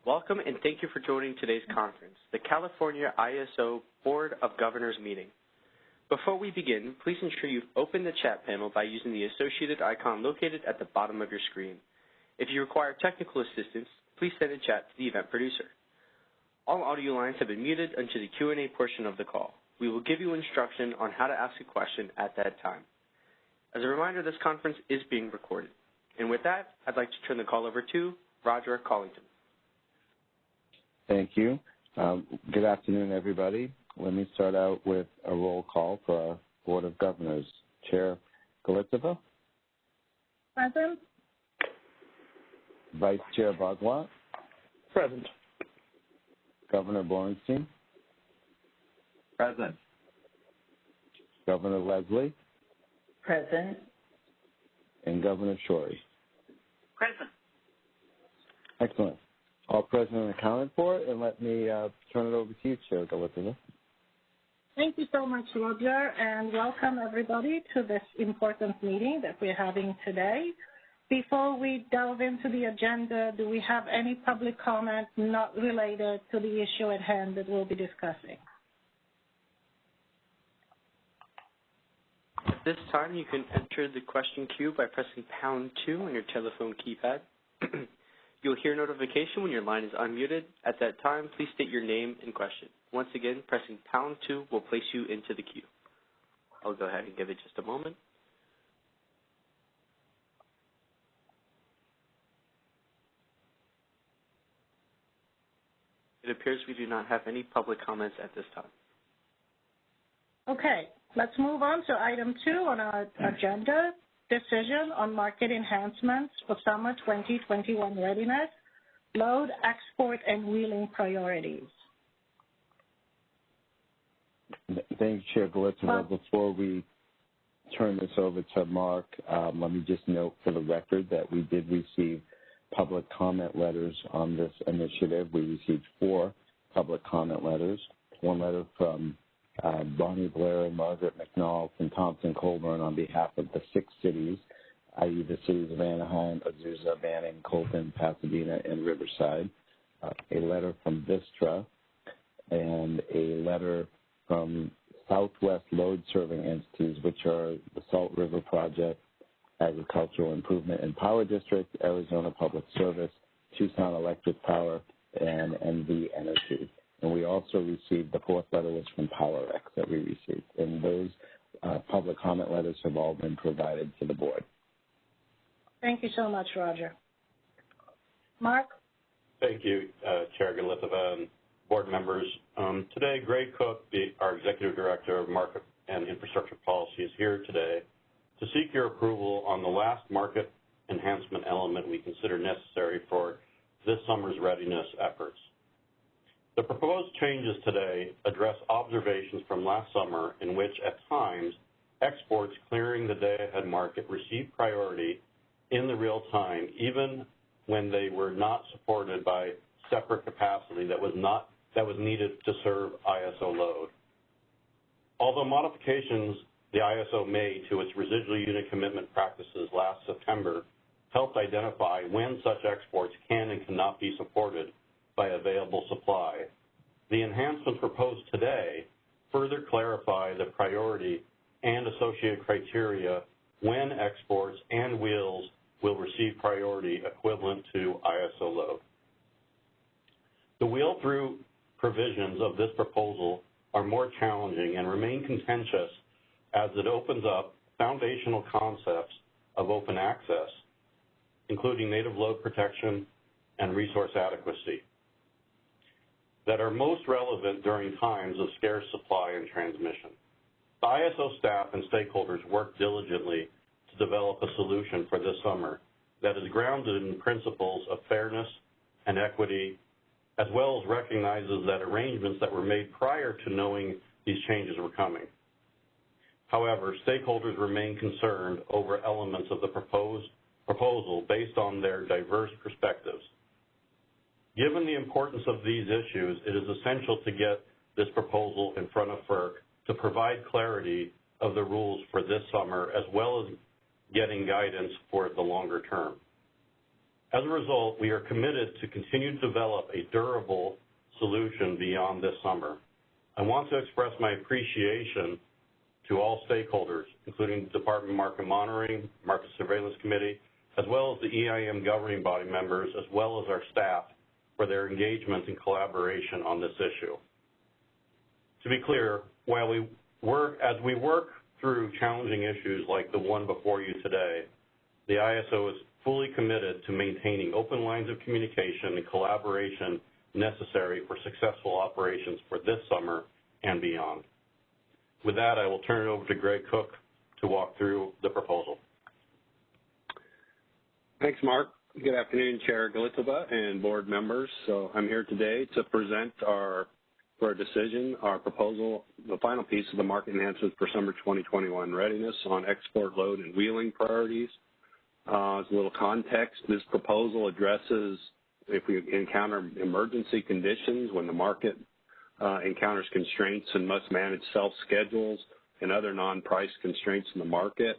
Welcome and thank you for joining today's conference, the California ISO Board of Governors meeting. Before we begin, please ensure you've opened the chat panel by using the associated icon located at the bottom of your screen. If you require technical assistance, please send a chat to the event producer. All audio lines have been muted until the Q&A portion of the call. We will give you instruction on how to ask a question at that time. As a reminder, this conference is being recorded. And with that, I'd like to turn the call over to Roger Collington. Thank you. Good afternoon, everybody. Let me start out with a roll call for our Board of Governors. Chair Galitova. Present. Vice Chair Bagua. Present. Governor Borenstein. Present. Governor Leslie. Present. And Governor Shorey. Present. Excellent. All present and accounted for, and let me turn it over to you, Chair Galitova. Thank you so much, Roger, and welcome everybody to this important meeting that we're having today. Before we delve into the agenda, do we have any public comment not related to the issue at hand that we'll be discussing? At this time, you can enter the question queue by pressing #2 on your telephone keypad. You'll hear a notification when your line is unmuted. At that time, please state your name and question. Once again, pressing #2 will place you into the queue. I'll go ahead and give it just a moment. It appears we do not have any public comments at this time. Okay, let's move on to item 2 on our agenda, decision on market enhancements for summer 2021 readiness, load, export, and wheeling priorities. Thank you, Chair Galitova. Before we turn this over to Mark, let me just note for the record that we did receive public comment letters on this initiative. We received 4 public comment letters, one letter from Bonnie Blair and Margaret McNall from Thompson Colburn on behalf of the 6 cities, i.e. the cities of Anaheim, Azusa, Banning, Colton, Pasadena, and Riverside, a letter from Vistra, and a letter from Southwest Load Serving Entities, which are the Salt River Project, Agricultural Improvement and Power District, Arizona Public Service, Tucson Electric Power, and NV Energy. And we also received, the 4th letter was from PowerX that we received. And those public comment letters have all been provided to the board. Thank you so much, Roger. Mark? Thank you, Chair Galitova and board members. Today, Greg Cook, our Executive Director of Market and Infrastructure Policy, is here today to seek your approval on the last market enhancement element we consider necessary for this summer's readiness efforts. The proposed changes today address observations from last summer in which, at times, exports clearing the day-ahead market received priority in the real time, even when they were not supported by separate capacity that was needed to serve ISO load. Although modifications the ISO made to its residual unit commitment practices last September helped identify when such exports can and cannot be supported by available supply, the enhancements proposed today further clarify the priority and associated criteria when exports and wheels will receive priority equivalent to ISO load. The wheel-through provisions of this proposal are more challenging and remain contentious as it opens up foundational concepts of open access, including native load protection and resource adequacy, that are most relevant during times of scarce supply and transmission. The ISO staff and stakeholders worked diligently to develop a solution for this summer that is grounded in principles of fairness and equity, as well as recognizes that arrangements that were made prior to knowing these changes were coming. However, stakeholders remain concerned over elements of the proposal based on their diverse perspectives. Given the importance of these issues, it is essential to get this proposal in front of FERC to provide clarity of the rules for this summer, as well as getting guidance for the longer term. As a result, we are committed to continue to develop a durable solution beyond this summer. I want to express my appreciation to all stakeholders, including the Department of Market Monitoring, Market Surveillance Committee, as well as the EIM governing body members, as well as our staff, for their engagement and collaboration on this issue. To be clear, as we work through challenging issues like the one before you today, the ISO is fully committed to maintaining open lines of communication and collaboration necessary for successful operations for this summer and beyond. With that, I will turn it over to Greg Cook to walk through the proposal. Thanks, Mark. Good afternoon, Chair Galitova and board members. So I'm here today to present for a decision, our proposal, the final piece of the market enhancements for summer 2021 readiness on export load and wheeling priorities. As a little context, this proposal addresses if we encounter emergency conditions when the market encounters constraints and must manage self-schedules and other non-price constraints in the market.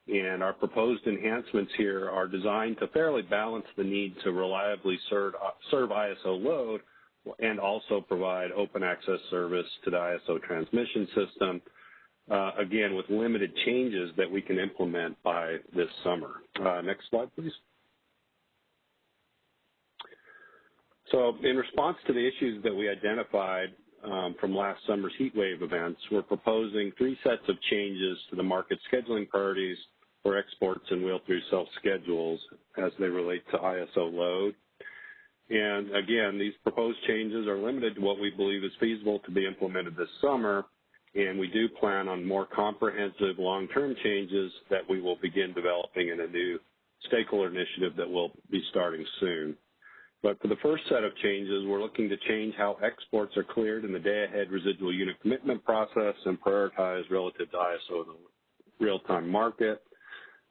And our proposed enhancements here are designed to fairly balance the need to reliably serve ISO load and also provide open access service to the ISO transmission system, again, with limited changes that we can implement by this summer. Next slide, please. So in response to the issues that we identified from last summer's heat wave events, we're proposing 3 sets of changes to the market scheduling priorities for exports and wheel-through self-schedules as they relate to ISO load. And again, these proposed changes are limited to what we believe is feasible to be implemented this summer, and we do plan on more comprehensive long-term changes that we will begin developing in a new stakeholder initiative that will be starting soon. But for the first set of changes, we're looking to change how exports are cleared in the day-ahead residual unit commitment process and prioritized relative to ISO in the real-time market.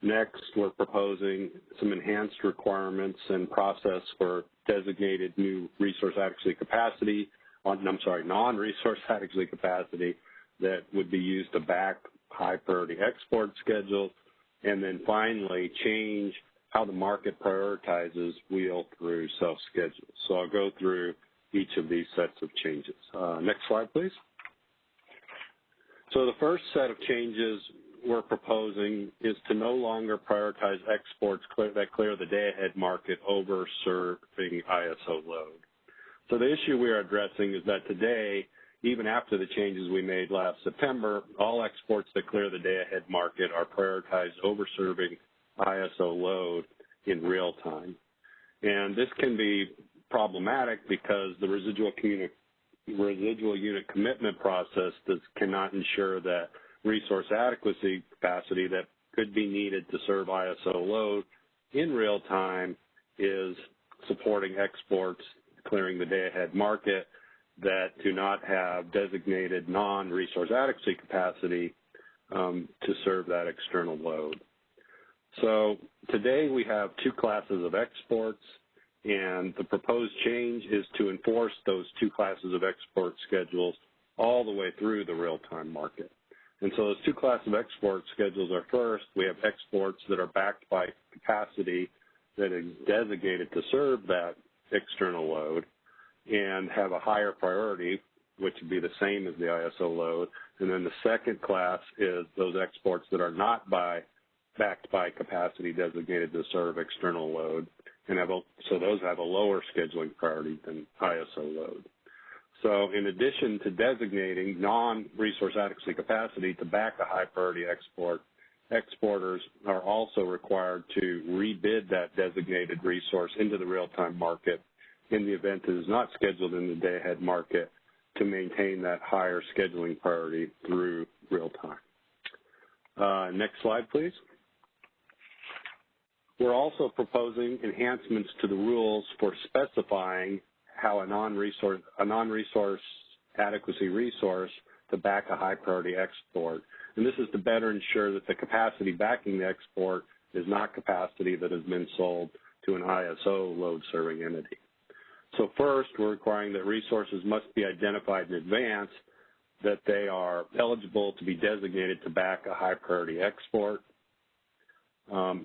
Next, we're proposing some enhanced requirements and process for designated new resource adequacy capacity, non-resource adequacy capacity that would be used to back high-priority export schedules. And then finally, change how the market prioritizes wheel-through self-schedules. So I'll go through each of these sets of changes. Next slide, please. So the first set of changes we're proposing is to no longer prioritize exports that clear the day-ahead market over serving ISO load. So the issue we are addressing is that today, even after the changes we made last September, all exports that clear the day-ahead market are prioritized over serving ISO load in real time. And this can be problematic because the residual unit commitment process cannot ensure that resource adequacy capacity that could be needed to serve ISO load in real time is supporting exports clearing the day-ahead market that do not have designated non-resource adequacy capacity to serve that external load. So today we have 2 classes of exports, and the proposed change is to enforce those 2 classes of export schedules all the way through the real-time market. And so those 2 classes of export schedules are first, we have exports that are backed by capacity that is designated to serve that external load and have a higher priority, which would be the same as the ISO load. And then the second class is those exports that are not backed by capacity designated to serve external load, and so those have a lower scheduling priority than ISO load. So in addition to designating non-resource adequacy capacity to back a high-priority export, exporters are also required to rebid that designated resource into the real-time market in the event it is not scheduled in the day-ahead market to maintain that higher scheduling priority through real time. Next slide, please. We're also proposing enhancements to the rules for specifying how a non-resource adequacy resource to back a high-priority export. And this is to better ensure that the capacity backing the export is not capacity that has been sold to an ISO load-serving entity. So first, we're requiring that resources must be identified in advance that they are eligible to be designated to back a high-priority export.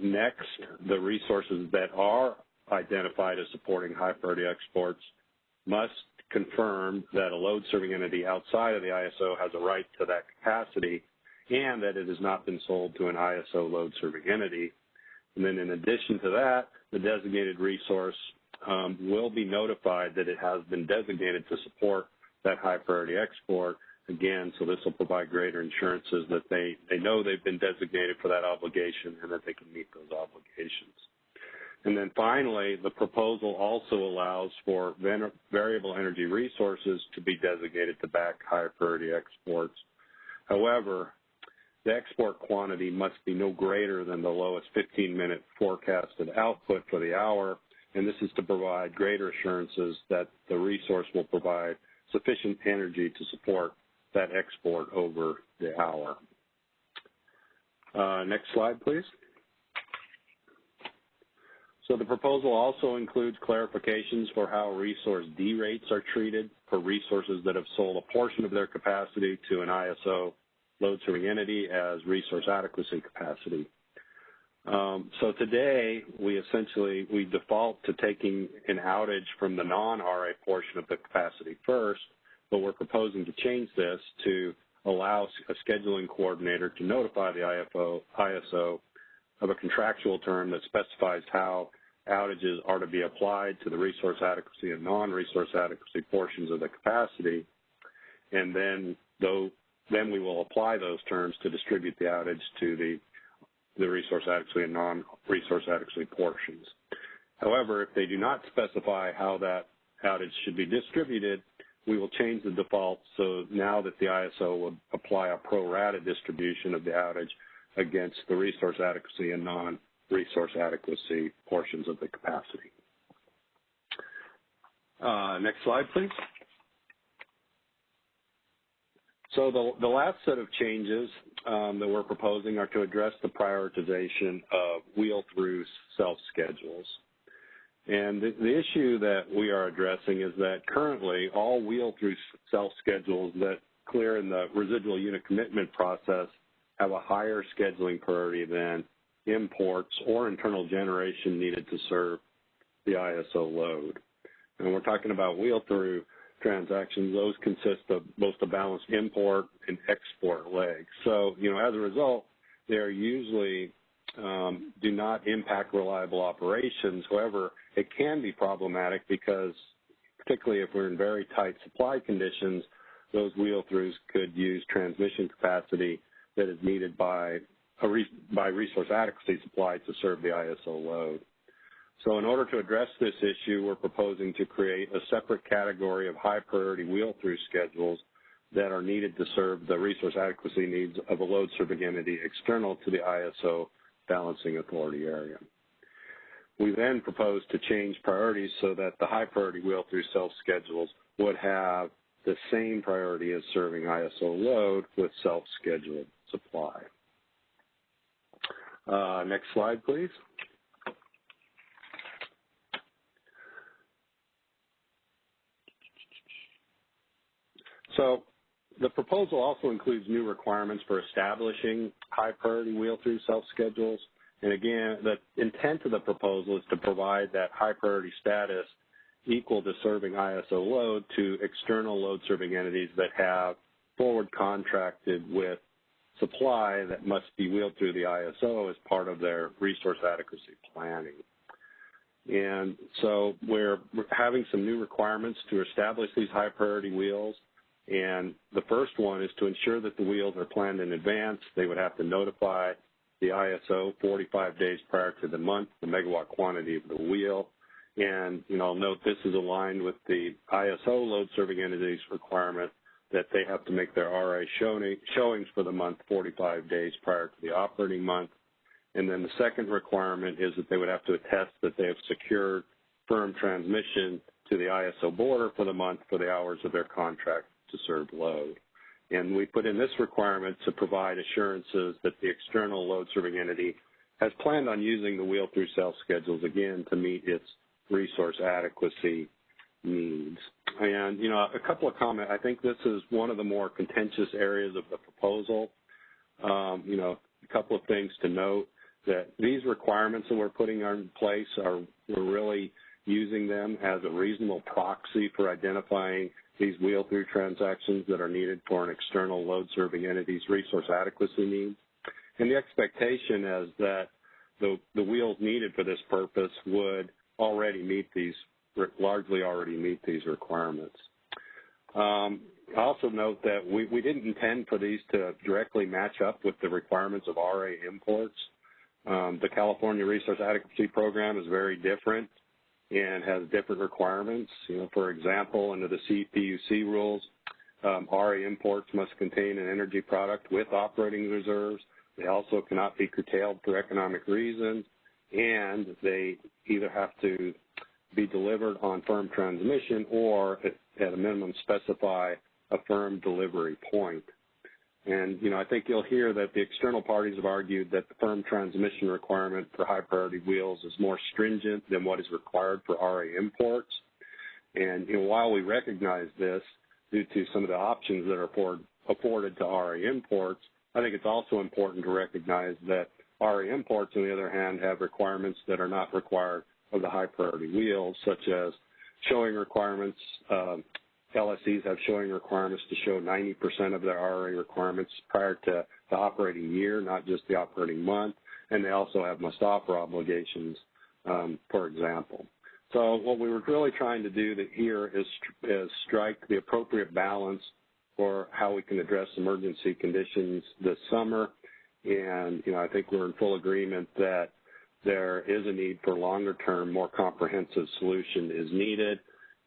Next, the resources that are identified as supporting high priority exports must confirm that a load serving entity outside of the ISO has a right to that capacity and that it has not been sold to an ISO load serving entity. And then in addition to that, the designated resource will be notified that it has been designated to support that high priority export. Again, so this will provide greater assurances that they know they've been designated for that obligation and that they can meet those obligations. And then finally, the proposal also allows for variable energy resources to be designated to back high priority exports. However, the export quantity must be no greater than the lowest 15-minute forecasted output for the hour, and this is to provide greater assurances that the resource will provide sufficient energy to support that export over the hour. Next slide, please. So the proposal also includes clarifications for how resource D rates are treated for resources that have sold a portion of their capacity to an ISO load serving entity as resource adequacy capacity. So today, we default to taking an outage from the non-RA portion of the capacity first, but we're proposing to change this to allow a scheduling coordinator to notify the ISO of a contractual term that specifies how outages are to be applied to the resource adequacy and non-resource adequacy portions of the capacity, and then we will apply those terms to distribute the outage to the resource adequacy and non-resource adequacy portions. However, if they do not specify how that outage should be distributed, we will change the default so now that the ISO will apply a pro rata distribution of the outage against the resource adequacy and non-resource adequacy portions of the capacity. Next slide, please. So the last set of changes that we're proposing are to address the prioritization of wheel-through self-schedules. And the issue that we are addressing is that currently all wheel-through self-schedules that clear in the residual unit commitment process have a higher scheduling priority than imports or internal generation needed to serve the ISO load. And we're talking about wheel-through transactions. Those consist of both the balanced import and export legs. So, as a result, they are usually do not impact reliable operations. However, it can be problematic because, particularly if we're in very tight supply conditions, those wheel-throughs could use transmission capacity that is needed by resource adequacy supply to serve the ISO load. So in order to address this issue, we're proposing to create a separate category of high-priority wheel-through schedules that are needed to serve the resource adequacy needs of a load-serving entity external to the ISO balancing authority area. We then propose to change priorities so that the high-priority wheel-through self-schedules would have the same priority as serving ISO load with self-scheduled supply. Next slide, please. So the proposal also includes new requirements for establishing high-priority wheel-through self-schedules. And again, the intent of the proposal is to provide that high-priority status equal to serving ISO load to external load-serving entities that have forward contracted with supply that must be wheeled through the ISO as part of their resource adequacy planning. And so we're having some new requirements to establish these high-priority wheels. And the first one is to ensure that the wheels are planned in advance. They would have to notify the ISO 45 days prior to the month, the megawatt quantity of the wheel. And, I'll note this is aligned with the ISO load serving entities requirement that they have to make their RA showings for the month 45 days prior to the operating month. And then the second requirement is that they would have to attest that they have secured firm transmission to the ISO border for the month for the hours of their contract to serve load. And we put in this requirement to provide assurances that the external load serving entity has planned on using the wheel-through self-schedules again to meet its resource adequacy needs. And, a couple of comments. I think this is one of the more contentious areas of the proposal. A couple of things to note. that these requirements that we're putting in place we're really using them as a reasonable proxy for identifying these wheel-through transactions that are needed for an external load-serving entity's resource adequacy needs. And the expectation is that the wheels needed for this purpose would largely already meet these requirements. I also note that we didn't intend for these to directly match up with the requirements of RA imports. The California Resource Adequacy Program is very different and has different requirements. For example, under the CPUC rules, RA imports must contain an energy product with operating reserves. They also cannot be curtailed for economic reasons, and they either have to be delivered on firm transmission or, at a minimum, specify a firm delivery point. And, I think you'll hear that the external parties have argued that the firm transmission requirement for high-priority wheels is more stringent than what is required for RA imports. And, while we recognize this due to some of the options that are afforded to RA imports, I think it's also important to recognize that RA imports, on the other hand, have requirements that are not required of the high-priority wheels, such as showing requirements. LSEs have showing requirements to show 90% of their RA requirements prior to the operating year, not just the operating month, and they also have must-offer obligations, for example. So what we were really trying to do here is strike the appropriate balance for how we can address emergency conditions this summer. And, I think we're in full agreement that there is a need for longer-term, more comprehensive solution is needed.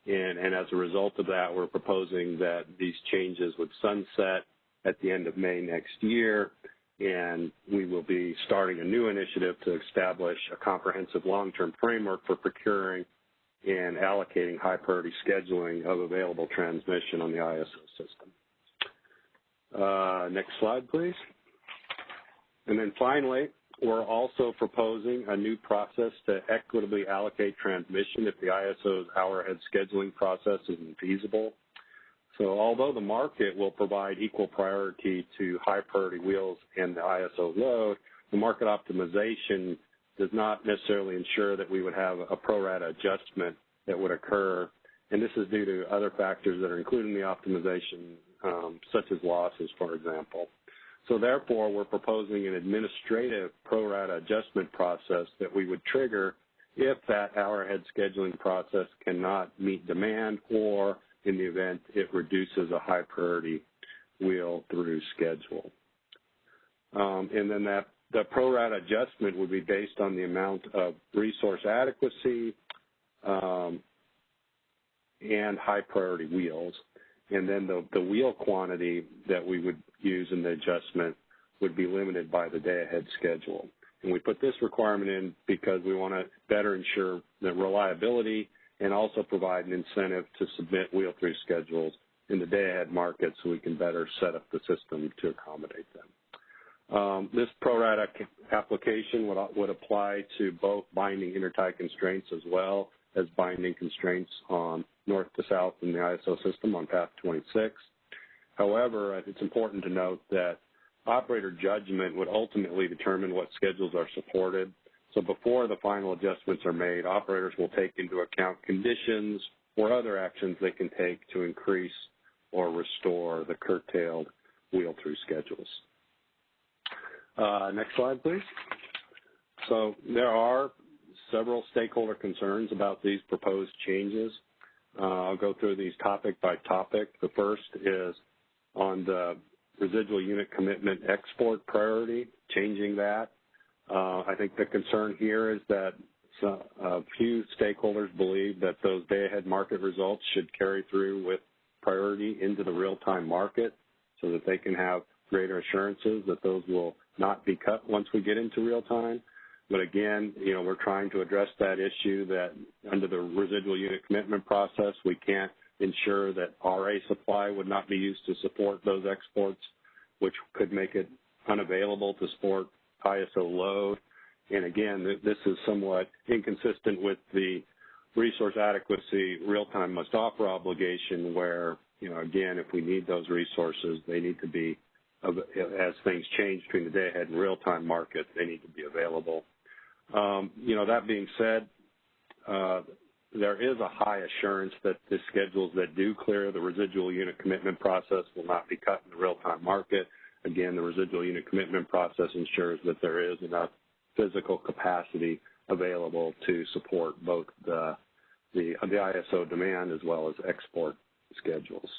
And as a result of that, we're proposing that these changes would sunset at the end of May next year, and we will be starting a new initiative to establish a comprehensive long-term framework for procuring and allocating high-priority scheduling of available transmission on the ISO system. Next slide, please. And then finally, we're also proposing a new process to equitably allocate transmission if the ISO's hour-ahead scheduling process isn't feasible. So although the market will provide equal priority to high-priority wheels and the ISO load, the market optimization does not necessarily ensure that we would have a pro rata adjustment that would occur. And this is due to other factors that are included in the optimization, such as losses, for example. So therefore, we're proposing an administrative pro rata adjustment process that we would trigger if that hour-ahead scheduling process cannot meet demand or in the event it reduces a high-priority wheel-through schedule. And then the pro rata adjustment would be based on the amount of resource adequacy and high-priority wheels. And then the wheel quantity that we would use in the adjustment would be limited by the day-ahead schedule. And we put this requirement in because we want to better ensure the reliability and also provide an incentive to submit wheel-through schedules in the day-ahead market so we can better set up the system to accommodate them. This pro rata application would apply to both binding intertie constraints as well as binding constraints on north to south in the ISO system on path 26. However, it's important to note that operator judgment would ultimately determine what schedules are supported. So before the final adjustments are made, operators will take into account conditions or other actions they can take to increase or restore the curtailed wheel-through schedules. Next slide, please. So there are several stakeholder concerns about these proposed changes. I'll go through these topic by topic. The first is on the residual unit commitment export priority, changing that. I think the concern here is that a few stakeholders believe that those day-ahead market results should carry through with priority into the real-time market so that they can have greater assurances that those will not be cut once we get into real-time. But again, we're trying to address that issue that under the residual unit commitment process, we can't ensure that RA supply would not be used to support those exports, which could make it unavailable to support ISO load. And again, this is somewhat inconsistent with the resource adequacy real-time must-offer obligation where, again, if we need those resources, they need to be as things change between the day-ahead and real-time market, they need to be available. That being said, there is a high assurance that the schedules that do clear the residual unit commitment process will not be cut in the real-time market. Again, the residual unit commitment process ensures that there is enough physical capacity available to support both the ISO demand as well as export schedules.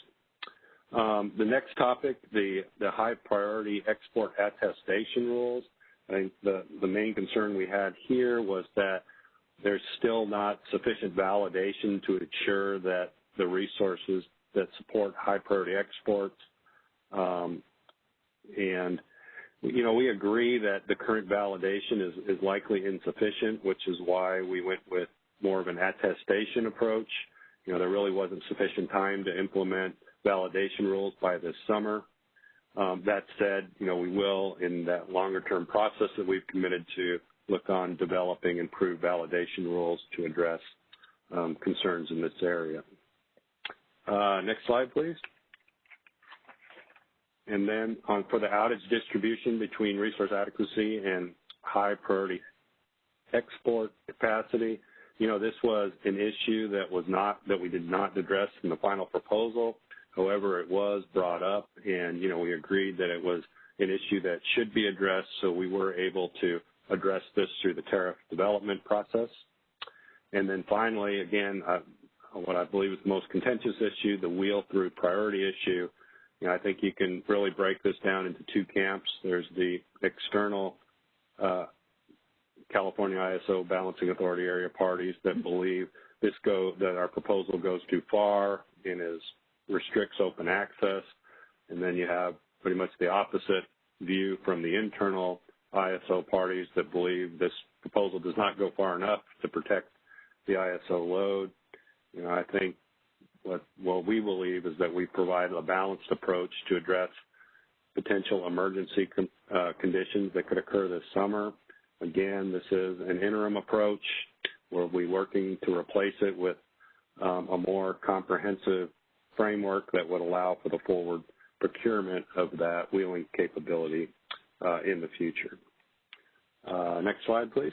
The next topic, the high priority export attestation rules. I think the main concern we had here was that there's still not sufficient validation to ensure that the resources that support high priority exports and we agree that the current validation is likely insufficient, which is why we went with more of an attestation approach. There really wasn't sufficient time to implement validation rules by this summer. That said, we will, in that longer-term process that we've committed to, look on developing improved validation rules to address concerns in this area. Next slide, please. And then for the outage distribution between resource adequacy and high priority export capacity, this was an issue that we did not address in the final proposal. However, it was brought up, and we agreed that it was an issue that should be addressed, so we were able to address this through the tariff development process. And then finally, again, what I believe is the most contentious issue, the wheel-through priority issue. I think you can really break this down into two camps. There's the external California ISO Balancing Authority area parties that believe that our proposal goes too far and restricts open access. And then you have pretty much the opposite view from the internal ISO parties that believe this proposal does not go far enough to protect the ISO load. I think what we believe is that we provide a balanced approach to address potential emergency conditions that could occur this summer. Again, this is an interim approach. We'll be working to replace it with a more comprehensive framework that would allow for the forward procurement of that wheeling capability in the future. Next slide, please.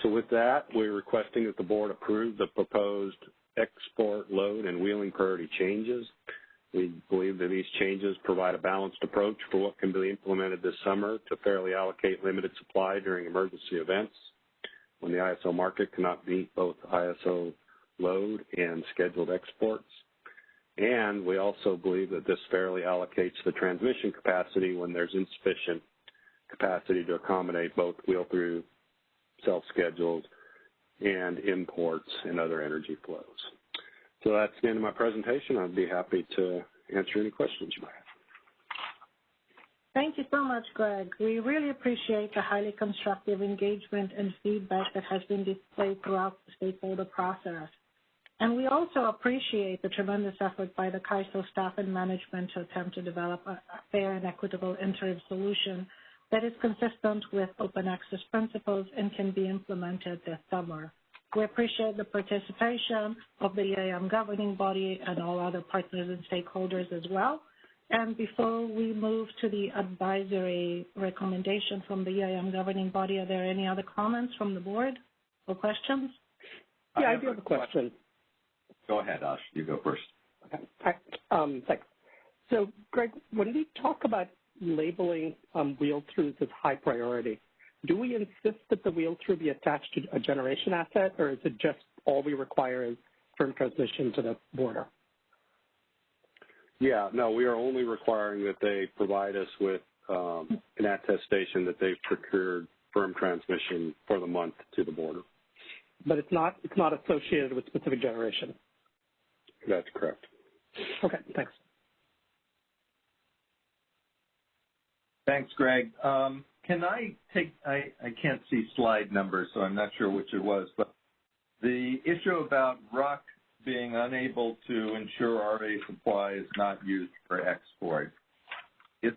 So with that, we're requesting that the board approve the proposed export load and wheeling priority changes. We believe that these changes provide a balanced approach for what can be implemented this summer to fairly allocate limited supply during emergency events when the ISO market cannot meet both ISO load and scheduled exports. And we also believe that this fairly allocates the transmission capacity when there's insufficient capacity to accommodate both wheel-through self-scheduled and imports and other energy flows. So that's the end of my presentation. I'd be happy to answer any questions you might have. Thank you so much, Greg. We really appreciate the highly constructive engagement and feedback that has been displayed throughout the stakeholder process. And we also appreciate the tremendous effort by the CAISO staff and management to attempt to develop a fair and equitable interim solution that is consistent with open access principles and can be implemented this summer. We appreciate the participation of the EIM governing body and all other partners and stakeholders as well. And before we move to the advisory recommendation from the EIM governing body, are there any other comments from the board or questions? Yeah, I do have a question. Go ahead, Ash. You go first. Okay. Thanks. So, Greg, when we talk about labeling wheel-throughs as high priority, do we insist that the wheel-through be attached to a generation asset, or is it just all we require is firm transmission to the border? Yeah, no, we are only requiring that they provide us with an attestation that they've procured firm transmission for the month to the border. But it's not associated with specific generation? That's correct. Okay, thanks. Thanks, Greg. Can I take, I can't see slide numbers, so I'm not sure which it was, but the issue about RUC being unable to ensure RA supply is not used for export.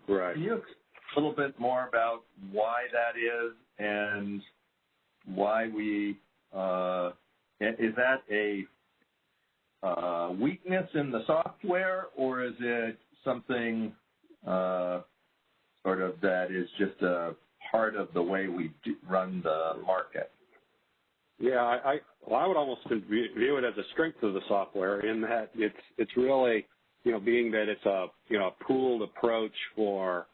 Right. Can you explain a little bit more about why that is and why we, is that a weakness in the software, or is it something sort of that is just a part of the way we run the market? Yeah, I would almost view it as a strength of the software in that it's really, being that it's a pooled approach for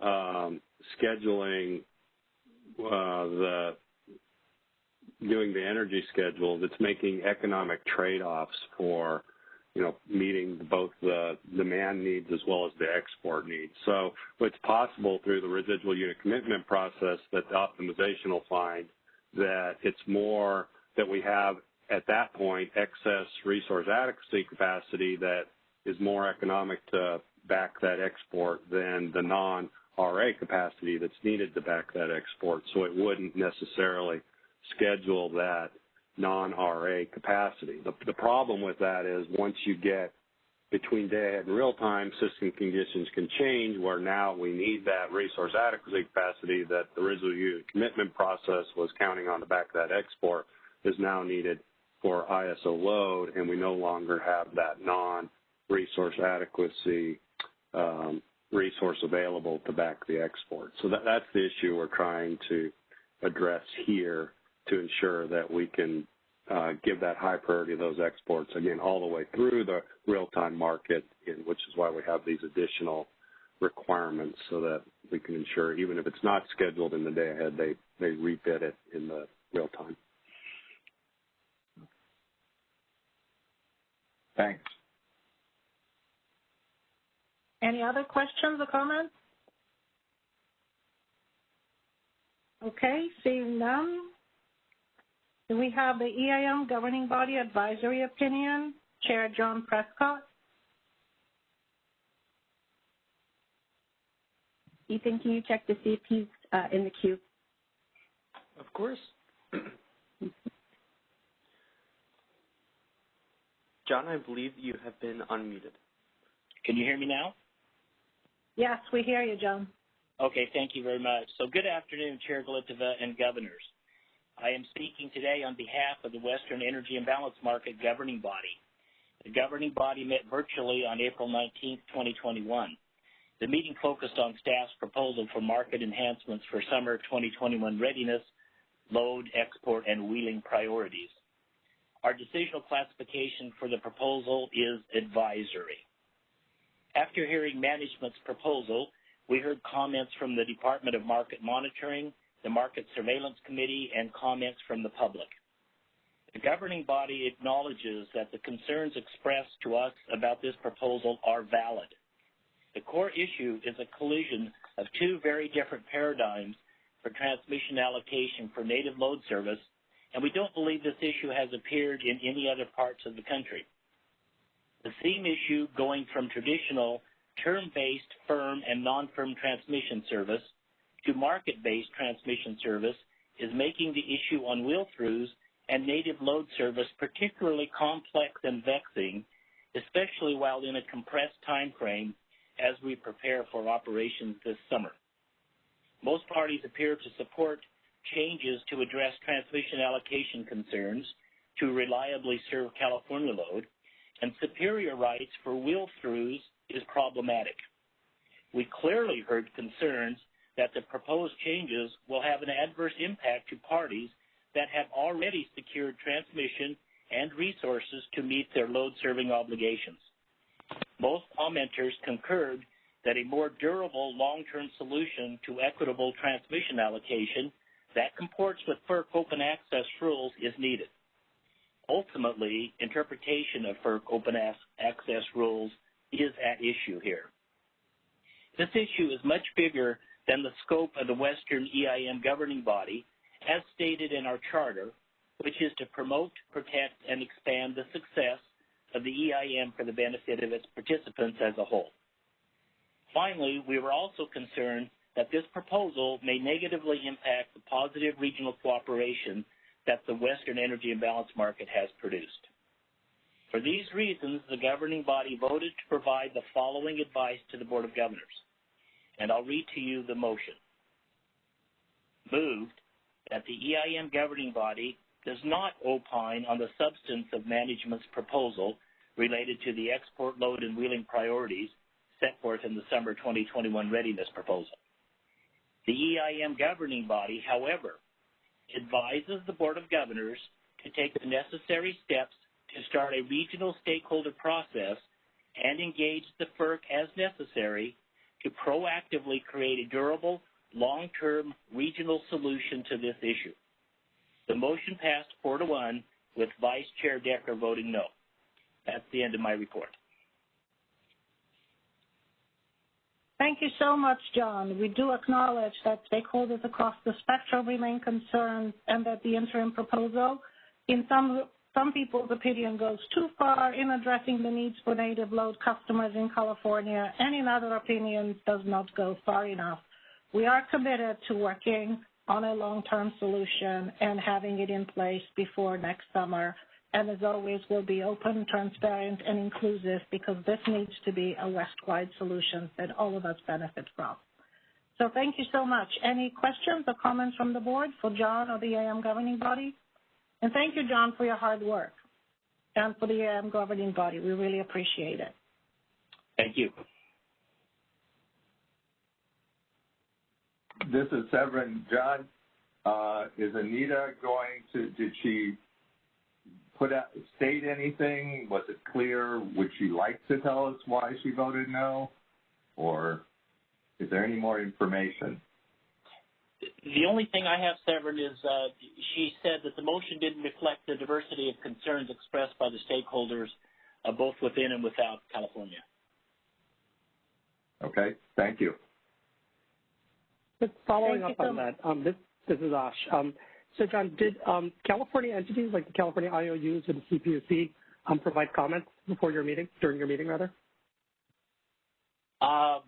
scheduling doing the energy schedule that's making economic trade-offs for, meeting both the demand needs as well as the export needs. So it's possible through the residual unit commitment process that the optimization will find that it's more that we have at that point excess resource adequacy capacity that is more economic to back that export than the non-RA capacity that's needed to back that export. So it wouldn't necessarily schedule that non-RA capacity. The problem with that is once you get between day-ahead and real-time, system conditions can change where now we need that resource adequacy capacity that the residual unit commitment process was counting on to back that export is now needed for ISO load, and we no longer have that non-resource adequacy resource available to back the export. So that's the issue we're trying to address here to ensure that we can give that high priority of those exports, again, all the way through the real-time market, which is why we have these additional requirements so that we can ensure, even if it's not scheduled in the day ahead, they rebid it in the real time. Thanks. Any other questions or comments? Okay, seeing none. Do we have the EIM Governing Body Advisory Opinion? Chair John Prescott. Ethan, can you check to see if he's in the queue? Of course. John, I believe you have been unmuted. Can you hear me now? Yes, we hear you, John. Okay, thank you very much. So good afternoon, Chair Glitova and governors. I am speaking today on behalf of the Western Energy Imbalance Market Governing Body. The governing body met virtually on April 19, 2021. The meeting focused on staff's proposal for market enhancements for summer 2021 readiness, load, export, and wheeling priorities. Our decisional classification for the proposal is advisory. After hearing management's proposal, we heard comments from the Department of Market Monitoring, the Market Surveillance Committee, and comments from the public. The governing body acknowledges that the concerns expressed to us about this proposal are valid. The core issue is a collision of two very different paradigms for transmission allocation for native load service, and we don't believe this issue has appeared in any other parts of the country. The same issue going from traditional term-based firm and non-firm transmission service to market-based transmission service is making the issue on wheel-throughs and native load service particularly complex and vexing, especially while in a compressed time frame as we prepare for operations this summer. Most parties appear to support changes to address transmission allocation concerns to reliably serve California load, and superior rights for wheel-throughs is problematic. We clearly heard concerns that the proposed changes will have an adverse impact to parties that have already secured transmission and resources to meet their load-serving obligations. Most commenters concurred that a more durable long-term solution to equitable transmission allocation that comports with FERC open access rules is needed. Ultimately, interpretation of FERC open access rules is at issue here. This issue is much bigger than the scope of the Western EIM governing body, as stated in our charter, which is to promote, protect, and expand the success of the EIM for the benefit of its participants as a whole. Finally, we were also concerned that this proposal may negatively impact the positive regional cooperation that the Western Energy Imbalance Market has produced. For these reasons, the governing body voted to provide the following advice to the Board of Governors, and I'll read to you the motion. Moved that the EIM governing body does not opine on the substance of management's proposal related to the export load and wheeling priorities set forth in the summer 2021 readiness proposal. The EIM governing body, however, advises the Board of Governors to take the necessary steps to start a regional stakeholder process and engage the FERC as necessary to proactively create a durable, long-term regional solution to this issue. The motion passed 4-1 with Vice Chair Decker voting no. That's the end of my report. Thank you so much, John. We do acknowledge that stakeholders across the spectrum remain concerned and that the interim proposal, in some people's opinion, goes too far in addressing the needs for native load customers in California, and in other opinions, does not go far enough. We are committed to working on a long-term solution and having it in place before next summer. And as always, we'll be open, transparent, and inclusive because this needs to be a West-wide solution that all of us benefit from. So thank you so much. Any questions or comments from the board for John or the EIM governing body? And thank you, John, for your hard work and for the EIM governing body. We really appreciate it. Thank you. This is Severin. John, is Anita going to, did she state anything? Was it clear? Would she like to tell us why she voted no? Or is there any more information? The only thing I have, Severin, is she said that the motion didn't reflect the diversity of concerns expressed by the stakeholders, both within and without California. Okay, thank you. Just following up on that, this is Ash. So, John, did California entities like the California IOUs and the CPUC provide comments before your meeting, during your meeting, rather? I'd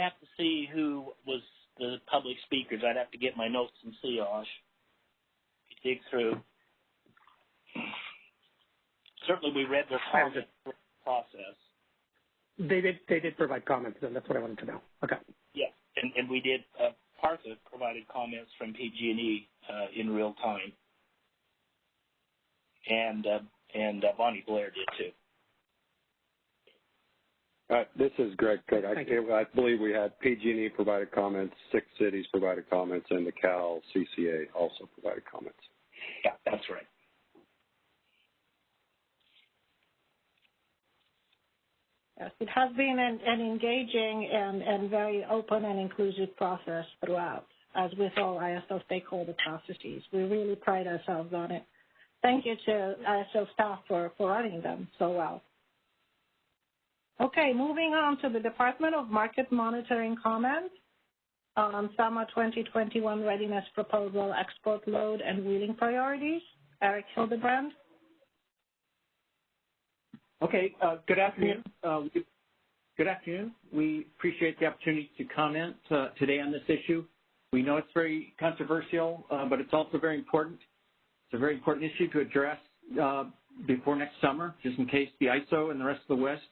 have to see who was the public speakers. I'd have to get my notes and see, Ash. Dig through. Certainly, we read their comments process. They did provide comments, and that's what I wanted to know. Okay. Yeah, and we did. Partha provided comments from PG&E in real time, and Bonnie Blair did too. This is Greg Cook. I believe we had PG&E provided comments, 6 cities provided comments, and the Cal CCA also provided comments. Yeah, that's right. Yes, it has been an engaging and very open and inclusive process throughout, as with all ISO stakeholder processes. We really pride ourselves on it. Thank you to ISO staff for running them so well. Okay, moving on to the Department of Market Monitoring comments on summer 2021 readiness proposal, export load and wheeling priorities. Eric Hildebrand. Okay, good afternoon. Good afternoon. We appreciate the opportunity to comment today on this issue. We know it's very controversial, but it's also very important. It's a very important issue to address before next summer, just in case the ISO and the rest of the West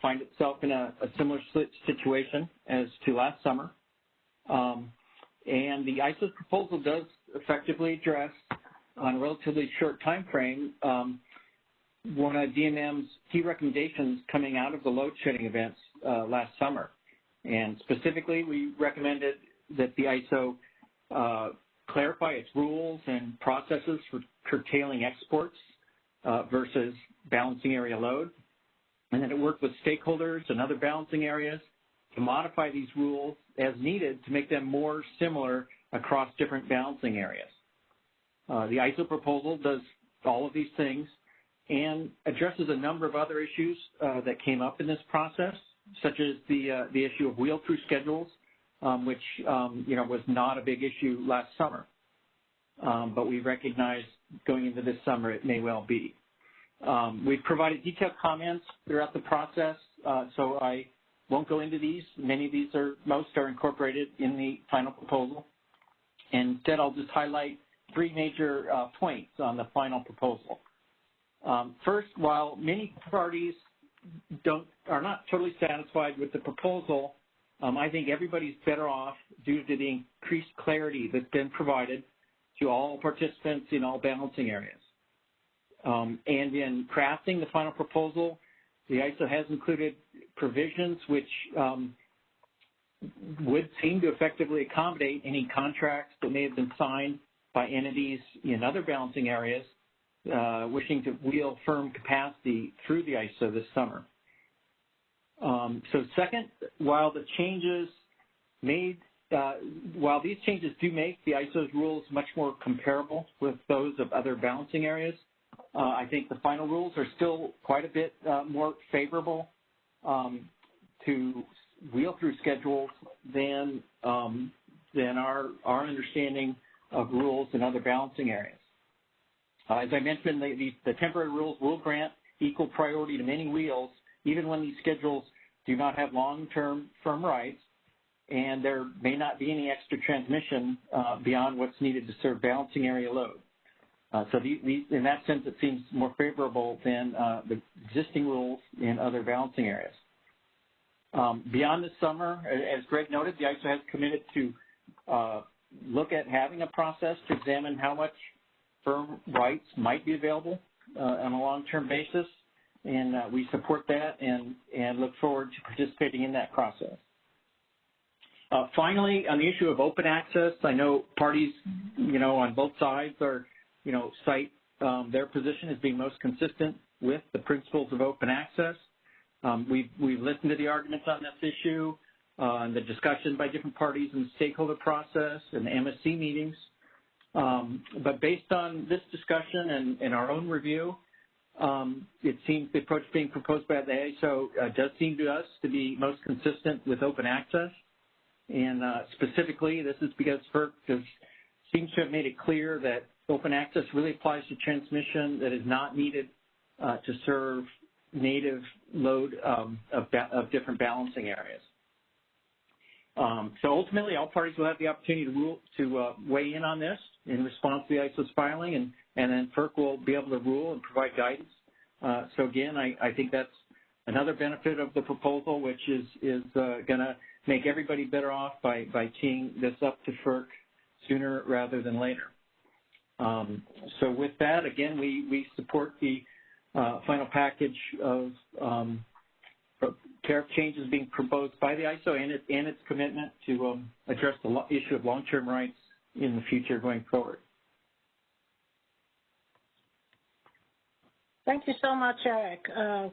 find itself in a similar situation as to last summer. And the ISO's proposal does effectively address, on a relatively short time frame, one of DMM's key recommendations coming out of the load shedding events last summer. And specifically, we recommended that the ISO clarify its rules and processes for curtailing exports versus balancing area load, and that it work with stakeholders and other balancing areas to modify these rules as needed to make them more similar across different balancing areas. The ISO proposal does all of these things and addresses a number of other issues that came up in this process, such as the issue of wheel-through schedules, which was not a big issue last summer. But we recognize going into this summer it may well be. We've provided detailed comments throughout the process, so I won't go into these. Many of these most are incorporated in the final proposal. Instead, I'll just highlight 3 major points on the final proposal. First, while many parties are not totally satisfied with the proposal, I think everybody's better off due to the increased clarity that's been provided to all participants in all balancing areas. And in crafting the final proposal, the ISO has included provisions which would seem to effectively accommodate any contracts that may have been signed by entities in other balancing areas wishing to wheel firm capacity through the ISO this summer. So second, while these changes do make the ISO's rules much more comparable with those of other balancing areas, I think the final rules are still quite a bit more favorable to wheel-through schedules than our understanding of rules in other balancing areas. As I mentioned, the temporary rules will grant equal priority to many wheels, even when these schedules do not have long-term firm rights, and there may not be any extra transmission beyond what's needed to serve balancing area load. So in that sense, it seems more favorable than the existing rules in other balancing areas. Beyond the summer, as Greg noted, the ISO has committed to look at having a process to examine how much firm rights might be available on a long-term basis, and we support that and look forward to participating in that process. Finally, on the issue of open access, I know parties, on both sides are, cite their position as being most consistent with the principles of open access. We've listened to the arguments on this issue, and the discussion by different parties in the stakeholder process and the MSC meetings. But based on this discussion and our own review, it seems the approach being proposed by the ISO does seem to us to be most consistent with open access. And specifically, this is because FERC seems to have made it clear that open access really applies to transmission that is not needed to serve native load of different balancing areas. So ultimately, all parties will have the opportunity to weigh in on this in response to the ISO's filing, and then FERC will be able to rule and provide guidance. So again, I think that's another benefit of the proposal, which is going to make everybody better off by teeing this up to FERC sooner rather than later. So with that, again, we support the final package of tariff changes being proposed by the ISO and its commitment to address the issue of long-term rights in the future going forward. Thank you so much, Eric.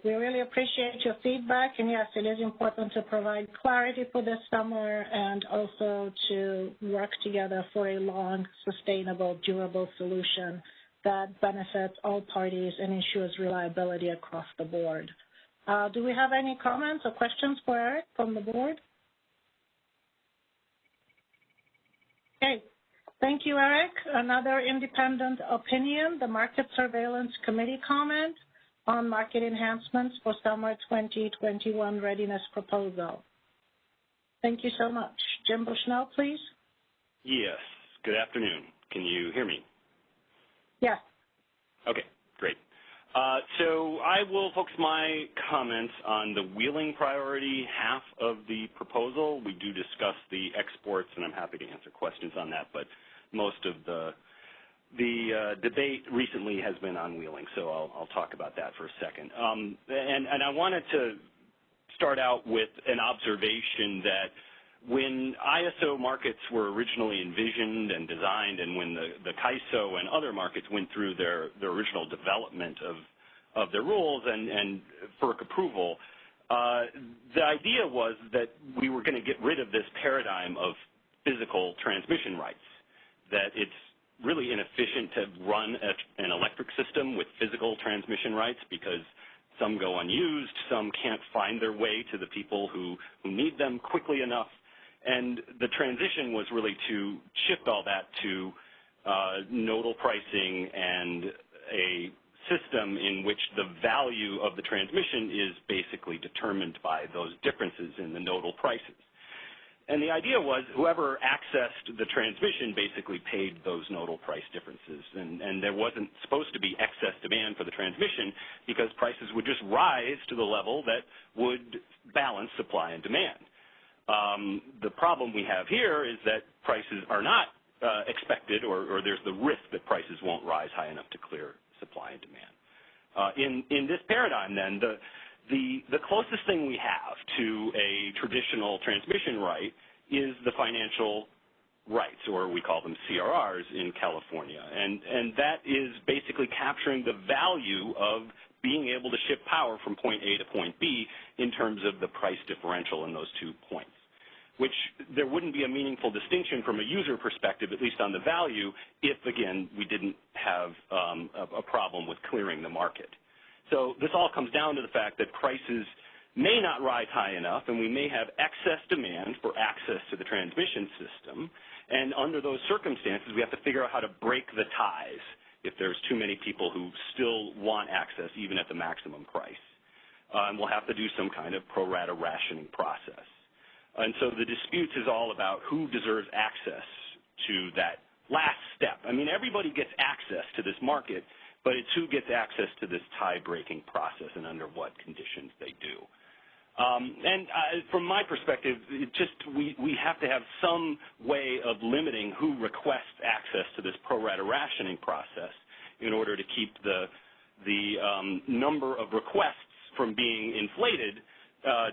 We really appreciate your feedback, and yes, it is important to provide clarity for this summer and also to work together for a long, sustainable, durable solution that benefits all parties and ensures reliability across the board. Do we have any comments or questions for Eric from the board? Okay. Thank you, Eric. Another independent opinion, the Market Surveillance Committee comment on market enhancements for summer 2021 readiness proposal. Thank you so much. Jim Bushnell, please. Yes. Good afternoon. Can you hear me? Yes. Okay, great. So I will focus my comments on the wheeling priority half of the proposal. We do discuss the exports, and I'm happy to answer questions on that, but most of the debate recently has been on wheeling, so I'll talk about that for a second. And I wanted to start out with an observation that when ISO markets were originally envisioned and designed, and when the CAISO and other markets went through their original development of their rules and FERC approval, the idea was that we were going to get rid of this paradigm of physical transmission rights, that it's really inefficient to run an electric system with physical transmission rights because some go unused, some can't find their way to the people who need them quickly enough. And the transition was really to shift all that to nodal pricing and a system in which the value of the transmission is basically determined by those differences in the nodal prices. And the idea was whoever accessed the transmission basically paid those nodal price differences. And there wasn't supposed to be excess demand for the transmission because prices would just rise to the level that would balance supply and demand. The problem we have here is that prices are not expected, or there's the risk that prices won't rise high enough to clear supply and demand. In this paradigm, then, The closest thing we have to a traditional transmission right is the financial rights, or we call them CRRs in California. And that is basically capturing the value of being able to ship power from point A to point B in terms of the price differential in those 2 points, which there wouldn't be a meaningful distinction from a user perspective, at least on the value, if, again, we didn't have a problem with clearing the market. So this all comes down to the fact that prices may not rise high enough, and we may have excess demand for access to the transmission system. And under those circumstances, we have to figure out how to break the ties if there's too many people who still want access, even at the maximum price. And we'll have to do some kind of pro rata rationing process. And so the disputes is all about who deserves access to that last step. I mean, everybody gets access to this market, but it's who gets access to this tie-breaking process and under what conditions they do. From my perspective, we have to have some way of limiting who requests access to this pro rata rationing process in order to keep the number of requests from being inflated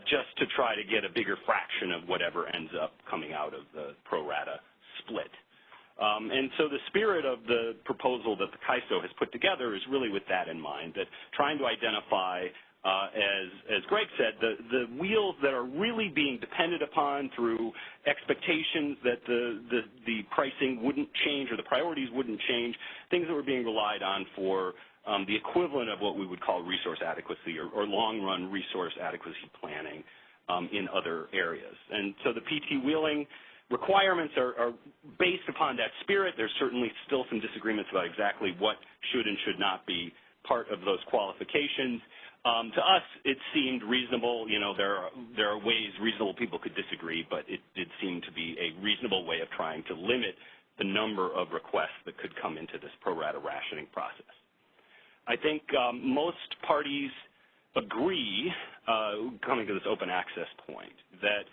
just to try to get a bigger fraction of whatever ends up coming out of the pro rata split. And so the spirit of the proposal that the CAISO has put together is really with that in mind, that trying to identify, as Greg said, the wheels that are really being depended upon through expectations that the pricing wouldn't change or the priorities wouldn't change, things that were being relied on for the equivalent of what we would call resource adequacy or long-run resource adequacy planning in other areas. And so the PT wheeling requirements are based upon that spirit. There's certainly still some disagreements about exactly what should and should not be part of those qualifications. To us, it seemed reasonable. You know, there are ways reasonable people could disagree, but it did seem to be a reasonable way of trying to limit the number of requests that could come into this pro rata rationing process. I think most parties agree, coming to this open access point, that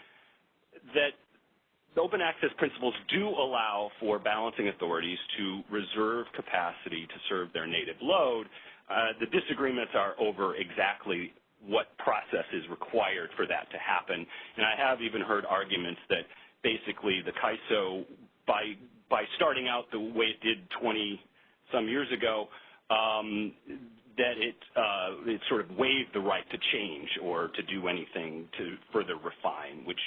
the open access principles do allow for balancing authorities to reserve capacity to serve their native load. The disagreements are over exactly what process is required for that to happen. And I have even heard arguments that basically the CAISO, by starting out the way it did 20-some years ago, that it sort of waived the right to change or to do anything to further refine, which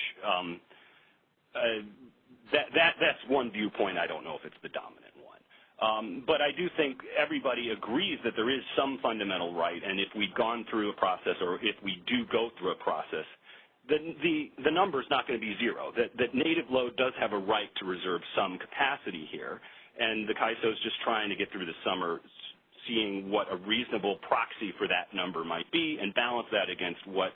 that's one viewpoint. I don't know if it's the dominant one. But I do think everybody agrees that there is some fundamental right, and if we've gone through a process or if we do go through a process, the number is not going to be zero, that native load does have a right to reserve some capacity here, and the CAISO is just trying to get through the summer seeing what a reasonable proxy for that number might be and balance that against what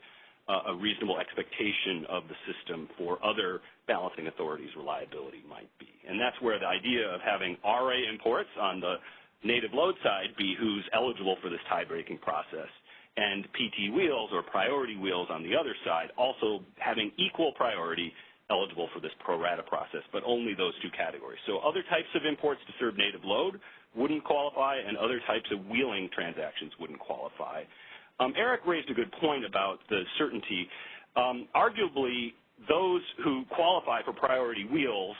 a reasonable expectation of the system for other balancing authorities' reliability might be. And that's where the idea of having RA imports on the native load side be who's eligible for this tie-breaking process, and PT wheels or priority wheels on the other side also having equal priority eligible for this pro rata process, but only those two categories. So other types of imports to serve native load wouldn't qualify, and other types of wheeling transactions wouldn't qualify. Eric raised a good point about the certainty. Arguably, those who qualify for priority wheels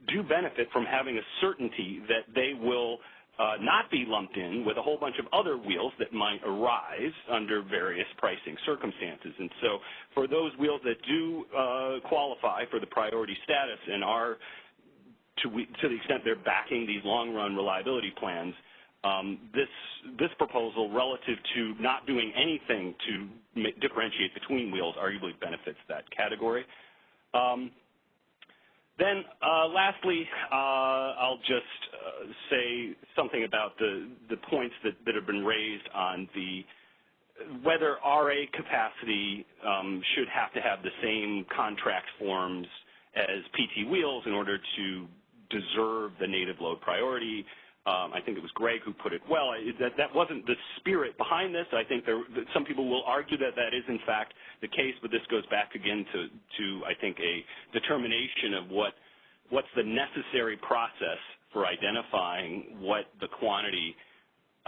do benefit from having a certainty that they will not be lumped in with a whole bunch of other wheels that might arise under various pricing circumstances. And so for those wheels that do qualify for the priority status and are, to the extent they're backing these long-run reliability plans, this proposal relative to not doing anything to differentiate between wheels arguably benefits that category. Then lastly, I'll just say something about the points that have been raised on whether RA capacity should have to have the same contract forms as PT wheels in order to deserve the native load priority. I think it was Greg who put it well. That wasn't the spirit behind this. I think some people will argue that that is, in fact, the case, but this goes back again to I think, a determination of what's the necessary process for identifying what the quantity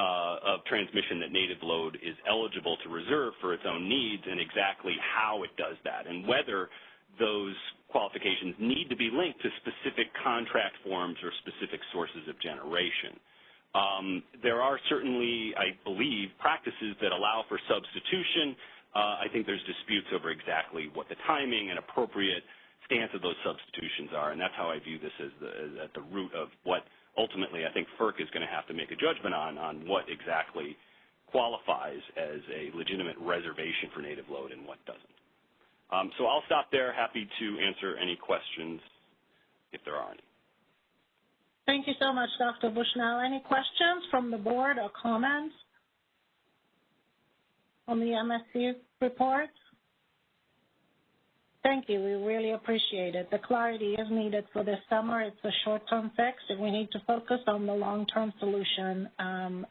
of transmission that native load is eligible to reserve for its own needs, and exactly how it does that, and whether those qualifications need to be linked to specific contract forms or specific sources of generation. There are certainly, I believe, practices that allow for substitution. I think there's disputes over exactly what the timing and appropriate stance of those substitutions are, and that's how I view this as at the root of what ultimately I think FERC is going to have to make a judgment on what exactly qualifies as a legitimate reservation for native load and what doesn't. So I'll stop there. Happy to answer any questions if there are any. Thank you so much, Dr. Bushnell. Any questions from the board or comments on the MSC report? Thank you. We really appreciate it. The clarity is needed for this summer. It's a short-term fix, and we need to focus on the long-term solution,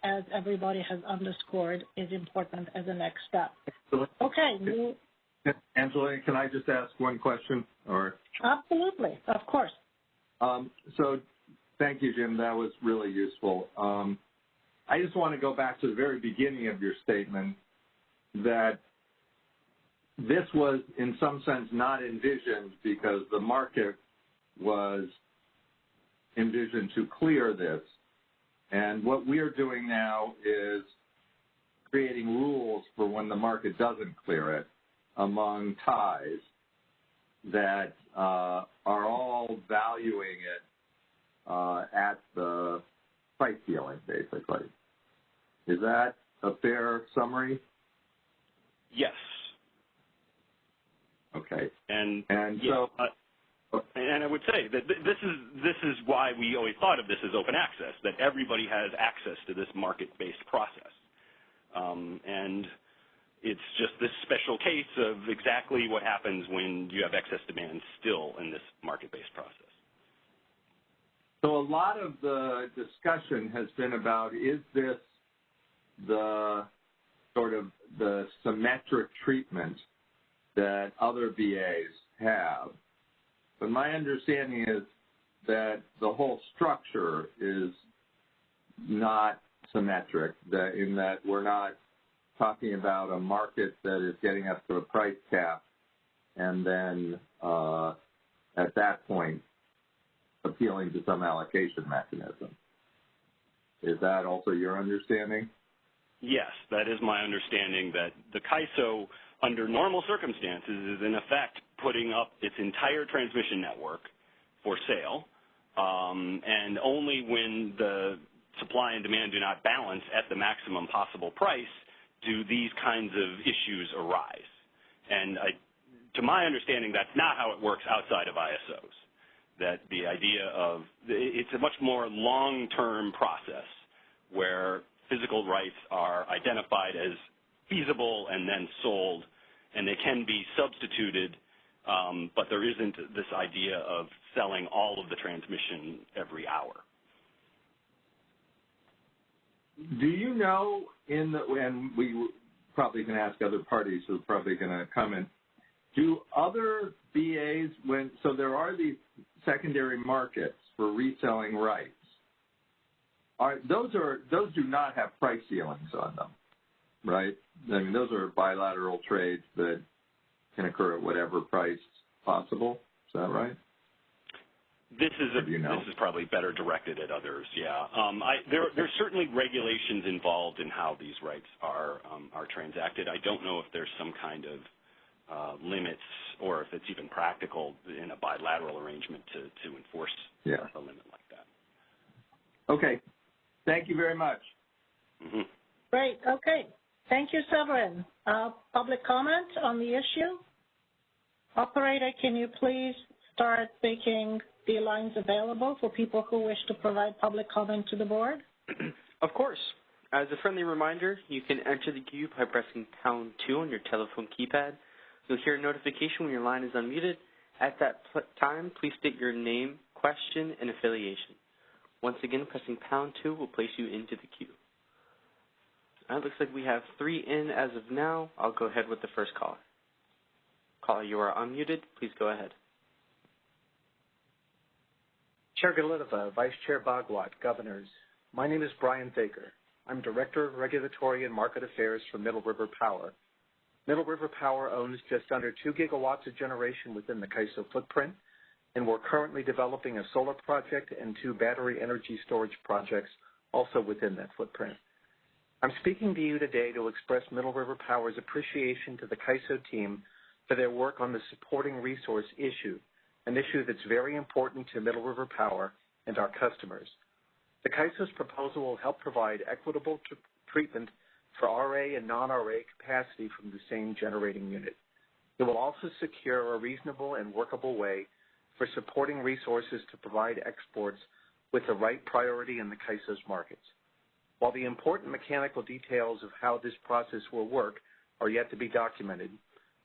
as everybody has underscored, is important as a next step. Okay. Angela, can I just ask one question? Or Absolutely. Of course. So thank you, Jim. That was really useful. I just want to go back to the very beginning of your statement that this was, in some sense, not envisioned because the market was envisioned to clear this. And what we are doing now is creating rules for when the market doesn't clear it among ties that are all valuing it at the price ceiling, basically. Is that a fair summary? Yes. Okay. And so, and I would say that this is why we always thought of this as open access, that everybody has access to this market-based process. And it's just this special case of exactly what happens when you have excess demand still in this market-based process. So a lot of the discussion has been about, is this the sort of the symmetric treatment that other VAs have? But my understanding is that the whole structure is not symmetric, in that we're not talking about a market that is getting up to a price cap and then at that point appealing to some allocation mechanism. Is that also your understanding? Yes, that is my understanding, that the CAISO, under normal circumstances, is in effect putting up its entire transmission network for sale, and only when the supply and demand do not balance at the maximum possible price do these kinds of issues arise. And to my understanding, that's not how it works outside of ISOs, that the idea of it's a much more long-term process where physical rights are identified as feasible and then sold, and they can be substituted, but there isn't this idea of selling all of the transmission every hour. Do you know, and we probably can ask other parties who are probably going to comment, do other VAs, so there are these secondary markets for reselling rights, those do not have price ceilings on them, right? I mean, those are bilateral trades that can occur at whatever price possible. Is that right? This is probably better directed at others. Yeah, there's certainly regulations involved in how these rights are transacted. I don't know if there's some kind of limits, or if it's even practical in a bilateral arrangement to enforce a limit like that. Okay. Thank you very much. Mm-hmm. Great. Okay. Thank you, Severin. Public comment on the issue? Operator, can you please start making the lines available for people who wish to provide public comment to the board? Of course. As a friendly reminder, you can enter the queue by pressing pound 2 on your telephone keypad. You'll hear a notification when your line is unmuted. At that time, please state your name, question, and affiliation. Once again, pressing pound 2 will place you into the queue. It looks like we have 3 in as of now. I'll go ahead with the first caller. Caller, you are unmuted. Please go ahead. Chair Galitova, Vice Chair Bhagwat, Governors. My name is Brian Thaker. I'm Director of Regulatory and Market Affairs for Middle River Power. Middle River Power owns just under 2 gigawatts of generation within the CAISO footprint, and we're currently developing a solar project and 2 battery energy storage projects also within that footprint. I'm speaking to you today to express Middle River Power's appreciation to the CAISO team for their work on the supporting resource issue, an issue that's very important to Middle River Power and our customers. The CAISO's proposal will help provide equitable treatment for RA and non-RA capacity from the same generating unit. It will also secure a reasonable and workable way for supporting resources to provide exports with the right priority in the CAISO's markets. While the important mechanical details of how this process will work are yet to be documented,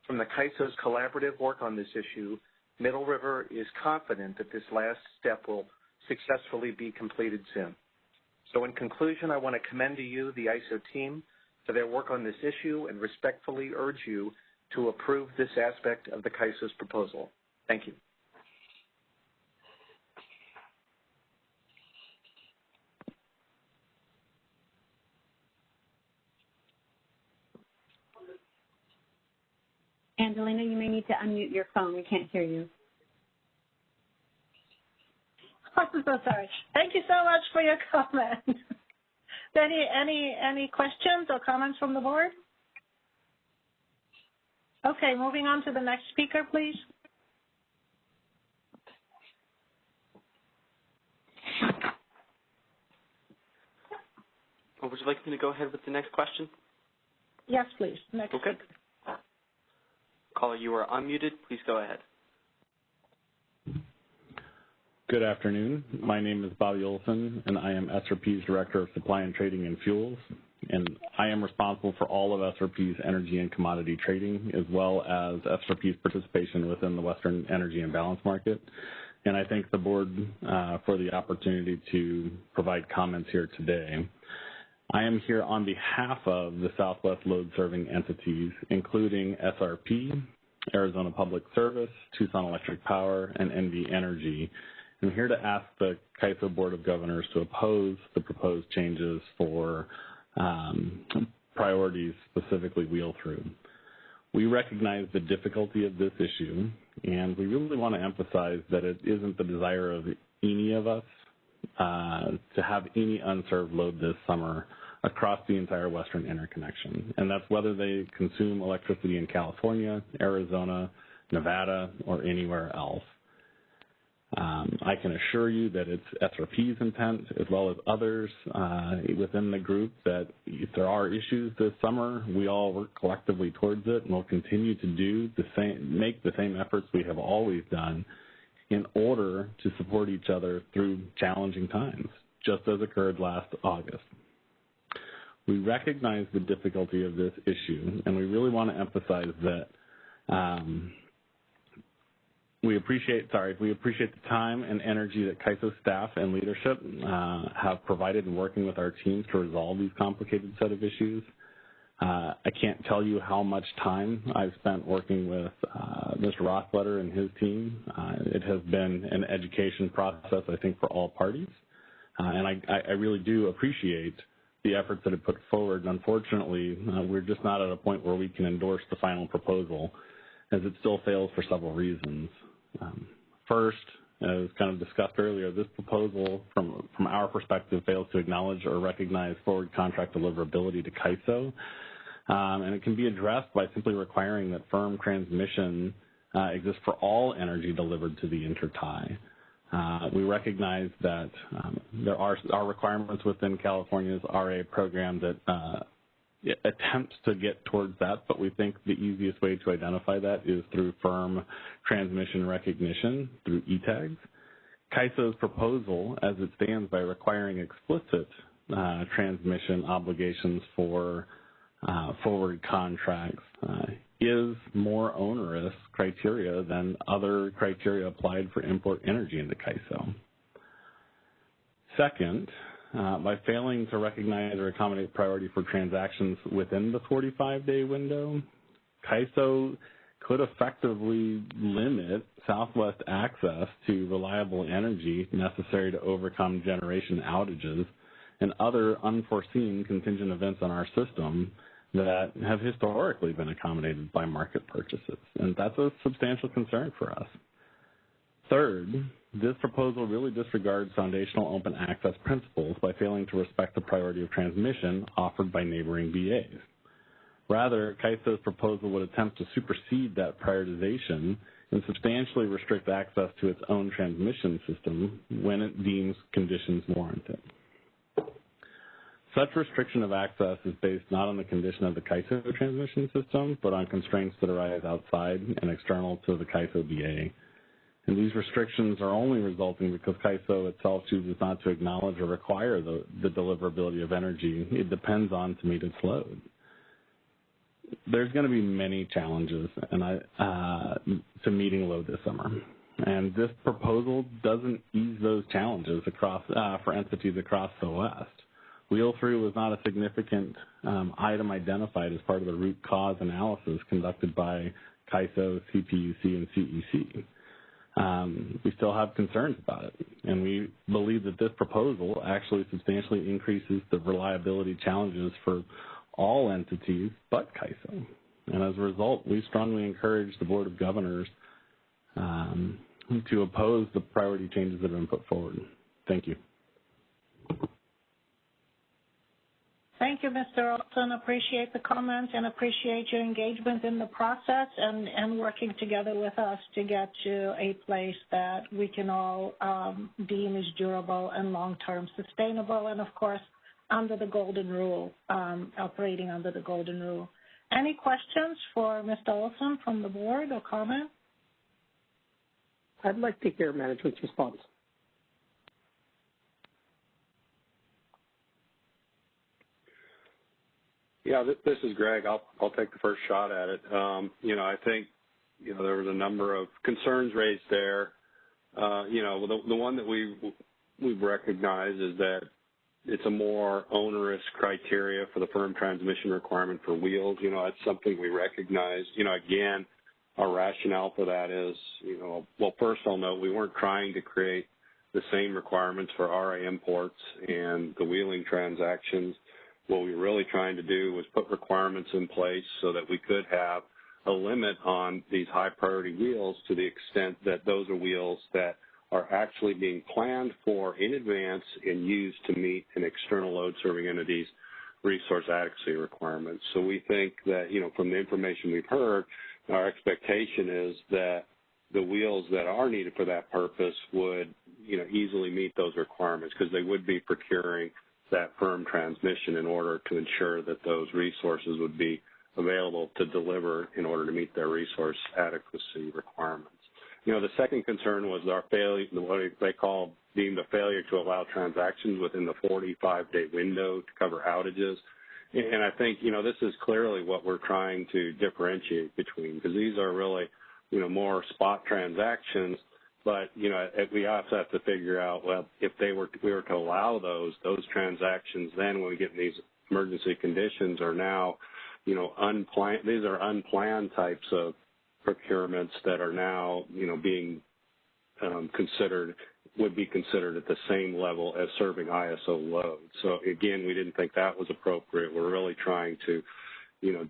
from the CAISO's collaborative work on this issue, Middle River is confident that this last step will successfully be completed soon. So in conclusion, I want to commend to you the ISO team for their work on this issue and respectfully urge you to approve this aspect of the CAISO's proposal. Thank you. Angelina, you may need to unmute your phone. We can't hear you. I'm so sorry. Thank you so much for your comment. Any questions or comments from the board? Okay, moving on to the next speaker, please. Would you like me to go ahead with the next question? Yes, please. Next. Okay. Caller, you are unmuted. Please go ahead. Good afternoon. My name is Bobby Olson, and I am SRP's Director of Supply and Trading and Fuels, and I am responsible for all of SRP's energy and commodity trading, as well as SRP's participation within the Western Energy Imbalance Market. And I thank the board for the opportunity to provide comments here today. I am here on behalf of the Southwest load-serving entities, including SRP, Arizona Public Service, Tucson Electric Power, and NV Energy. I'm here to ask the CAISO Board of Governors to oppose the proposed changes for priorities, specifically wheel-through. We recognize the difficulty of this issue, and we really want to emphasize that it isn't the desire of any of us to have any unserved load this summer across the entire Western interconnection, and that's whether they consume electricity in California, Arizona, Nevada, or anywhere else. I can assure you that it's SRP's intent, as well as others within the group, that if there are issues this summer, we all work collectively towards it, and we'll continue to do the same, make the same efforts we have always done in order to support each other through challenging times, just as occurred last August. We recognize the difficulty of this issue, and we really want to emphasize that we appreciate the time and energy that CAISO staff and leadership have provided in working with our teams to resolve these complicated set of issues. I can't tell you how much time I've spent working with Mr. Rothblatter and his team. It has been an education process, I think, for all parties. And I really do appreciate the efforts that have put forward. Unfortunately, we're just not at a point where we can endorse the final proposal, as it still fails for several reasons. First, as kind of discussed earlier, this proposal, from our perspective, fails to acknowledge or recognize forward contract deliverability to CAISO, and it can be addressed by simply requiring that firm transmission exists for all energy delivered to the intertie. We recognize that there are requirements within California's RA program that attempts to get towards that, but we think the easiest way to identify that is through firm transmission recognition through ETAGs. CAISO's proposal, as it stands, by requiring explicit transmission obligations for forward contracts, is more onerous criteria than other criteria applied for import energy into CAISO. Second, by failing to recognize or accommodate priority for transactions within the 45-day window, CAISO could effectively limit Southwest access to reliable energy necessary to overcome generation outages and other unforeseen contingent events on our system that have historically been accommodated by market purchases, and that's a substantial concern for us. Third, this proposal really disregards foundational open access principles by failing to respect the priority of transmission offered by neighboring BAs. Rather, CAISO's proposal would attempt to supersede that prioritization and substantially restrict access to its own transmission system when it deems conditions warrant it. Such restriction of access is based not on the condition of the CAISO transmission system, but on constraints that arise outside and external to the CAISO BA. And these restrictions are only resulting because CAISO itself chooses not to acknowledge or require the deliverability of energy it depends on to meet its load. There's going to be many challenges to meeting load this summer. And this proposal doesn't ease those challenges for entities across the West. Wheel-through was not a significant item identified as part of the root cause analysis conducted by CAISO, CPUC, and CEC. We still have concerns about it, and we believe that this proposal actually substantially increases the reliability challenges for all entities but CAISO. And as a result, we strongly encourage the Board of Governors to oppose the priority changes that have been put forward. Thank you. Thank you, Mr. Olson. Appreciate the comments and appreciate your engagement in the process and working together with us to get to a place that we can all deem as durable and long-term sustainable, and of course, under the golden rule, operating under the golden rule. Any questions for Mr. Olson from the board or comment? I'd like to hear management's response. Yeah, this is Greg. I'll take the first shot at it. I think, there was a number of concerns raised there. The one that we've recognized is that it's a more onerous criteria for the firm transmission requirement for wheels. That's something we recognize. Again, our rationale for that is, well, first I'll note we weren't trying to create the same requirements for RA imports and the wheeling transactions. What we were really trying to do was put requirements in place so that we could have a limit on these high priority wheels to the extent that those are wheels that are actually being planned for in advance and used to meet an external load serving entity's resource adequacy requirements. So we think that, from the information we've heard, our expectation is that the wheels that are needed for that purpose would, easily meet those requirements because they would be procuring that firm transmission in order to ensure that those resources would be available to deliver in order to meet their resource adequacy requirements. The second concern was our failure, what they call deemed a failure to allow transactions within the 45-day window to cover outages. And I think, this is clearly what we're trying to differentiate between, because these are really, more spot transactions. But, we also have to figure out, well, if we were to allow those transactions, then when we get in these emergency conditions are now, unplanned. These are unplanned types of procurements that are now, being would be considered at the same level as serving ISO load. So, again, we didn't think that was appropriate. We're really trying to,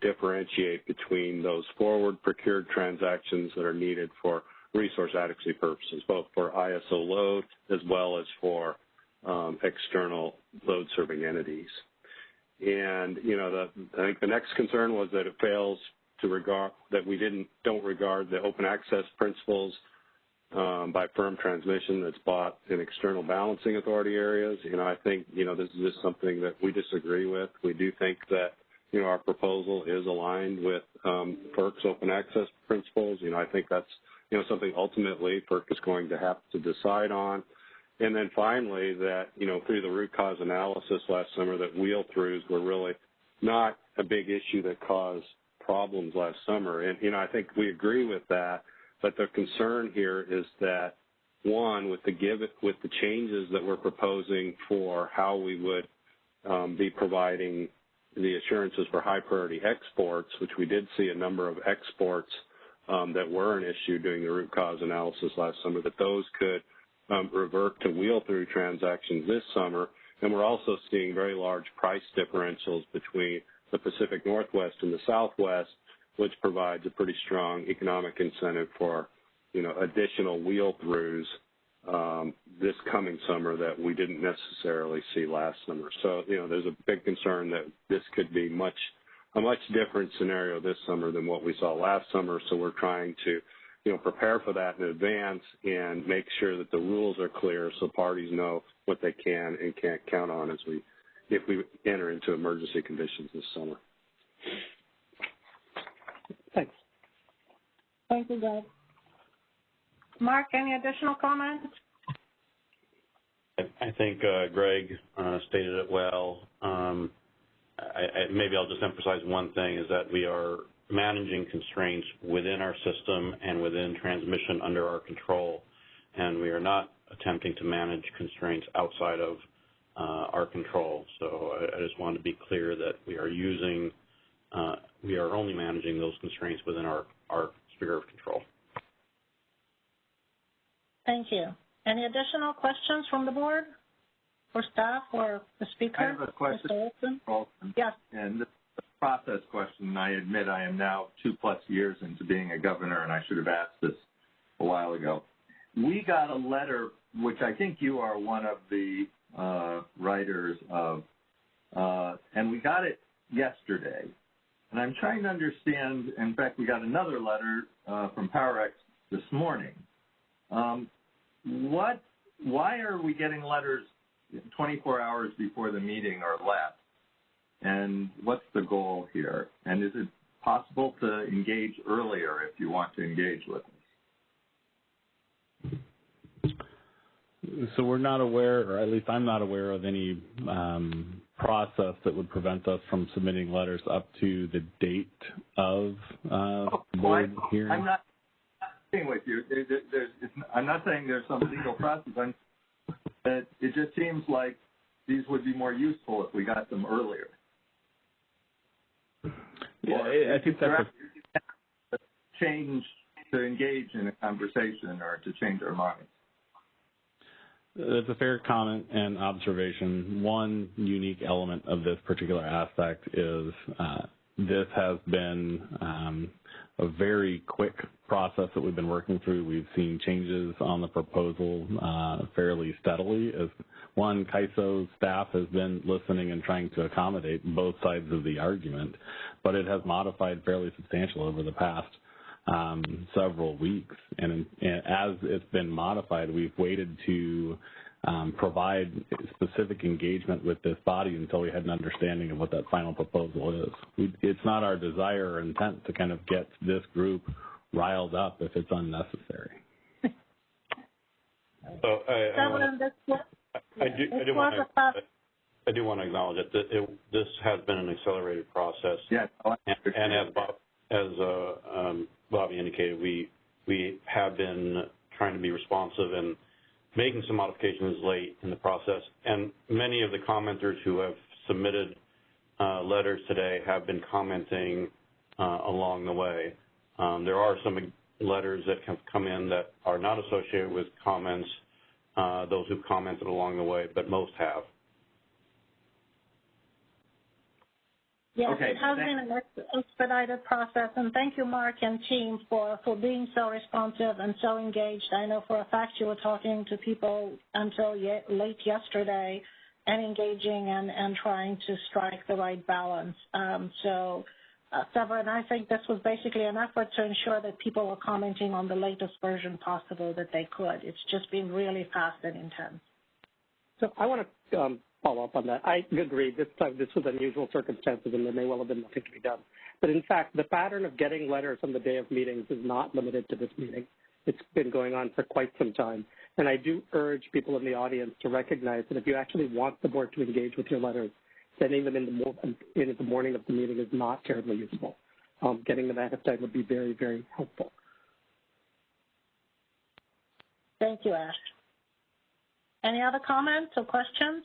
differentiate between those forward procured transactions that are needed for resource adequacy purposes, both for ISO load as well as for external load serving entities. And, I think the next concern was that it fails to regard, that we don't regard the open access principles by firm transmission that's bought in external balancing authority areas. I think, this is just something that we disagree with. We do think that, our proposal is aligned with FERC's open access principles. I think that's, something ultimately FERC is going to have to decide on. And then finally that, through the root cause analysis last summer, that wheel-throughs were really not a big issue that caused problems last summer. And, I think we agree with that, but the concern here is that, one, with the changes that we're proposing for how we would be providing the assurances for high priority exports, which we did see a number of exports that were an issue during the root cause analysis last summer, that those could revert to wheel-through transactions this summer. And we're also seeing very large price differentials between the Pacific Northwest and the Southwest, which provides a pretty strong economic incentive for, additional wheel-throughs this coming summer that we didn't necessarily see last summer. So, there's a big concern that this could be a much different scenario this summer than what we saw last summer. So we're trying to, prepare for that in advance and make sure that the rules are clear so parties know what they can and can't count on if we enter into emergency conditions this summer. Thanks. Thank you, Greg. Mark, any additional comments? I think Greg stated it well. Maybe I'll just emphasize one thing, is that we are managing constraints within our system and within transmission under our control, and we are not attempting to manage constraints outside of our control. So I just want to be clear that we are only managing those constraints within our sphere of control. Thank you. Any additional questions from the board or staff or the speaker? I have a question. Mr. Olson? Yes. And this is a process question. I admit I am now 2+ years into being a governor, and I should have asked this a while ago. We got a letter, which I think you are one of the writers of, and we got it yesterday. And I'm trying to understand, in fact, we got another letter from PowerX this morning. Why are we getting letters 24 hours before the meeting or less? And what's the goal here? And is it possible to engage earlier if you want to engage with us? So we're not aware, or at least I'm not aware of any process that would prevent us from submitting letters up to the date of board hearing. I'm not agreeing with you. I'm not saying there's some legal process. But it just seems like these would be more useful if we got them earlier. Yeah, I think that's a change to engage in a conversation or to change our minds. That's a fair comment and observation. One unique element of this particular aspect is this has been a very quick process that we've been working through. We've seen changes on the proposal fairly steadily. As one, CAISO staff has been listening and trying to accommodate both sides of the argument, but it has modified fairly substantially over the past several weeks. And as it's been modified, we've waited to provide specific engagement with this body until we had an understanding of what that final proposal is. It's not our desire or intent to kind of get this group riled up if it's unnecessary. So I do want to acknowledge that this has been an accelerated process. Yes. And as Bobby indicated, we have been trying to be responsive and making some modifications late in the process. And many of the commenters who have submitted letters today have been commenting along the way. There are some letters that have come in that are not associated with comments, those who've commented along the way, but most have. Yes, okay, it has been an expedited process, and thank you, Mark and team, for being so responsive and so engaged. I know for a fact you were talking to people until late yesterday and engaging and trying to strike the right balance. Severin, I think this was basically an effort to ensure that people were commenting on the latest version possible that they could. It's just been really fast and intense. So I want to follow up on that. I agree. This was unusual circumstances, and there may well have been nothing to be done. But in fact, the pattern of getting letters on the day of meetings is not limited to this meeting. It's been going on for quite some time. And I do urge people in the audience to recognize that if you actually want the board to engage with your letters, sending them in the morning of the meeting is not terribly useful. Getting them ahead of time would be very, very helpful. Thank you, Ash. Any other comments or questions?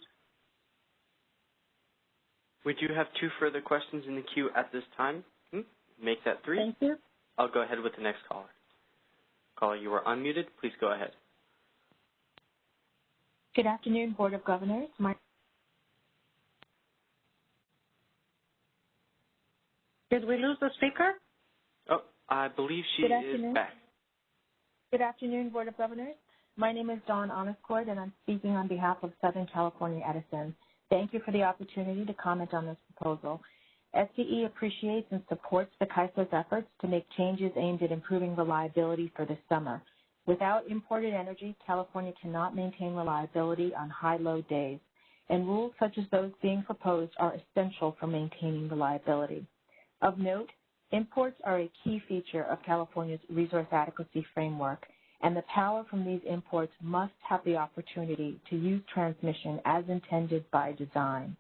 We do have 2 further questions in the queue at this time. Make that 3. Thank you. I'll go ahead with the next caller. Caller, you are unmuted. Please go ahead. Good afternoon, Board of Governors. we lose the speaker? Oh, I believe she is back. Good afternoon, Board of Governors. My name is Dawn Honestcourt, and I'm speaking on behalf of Southern California Edison. Thank you for the opportunity to comment on this proposal. SCE appreciates and supports the CAISO's efforts to make changes aimed at improving reliability for this summer. Without imported energy, California cannot maintain reliability on high load days, and rules such as those being proposed are essential for maintaining reliability. Of note, imports are a key feature of California's resource adequacy framework, and the power from these imports must have the opportunity to use transmission as intended by design.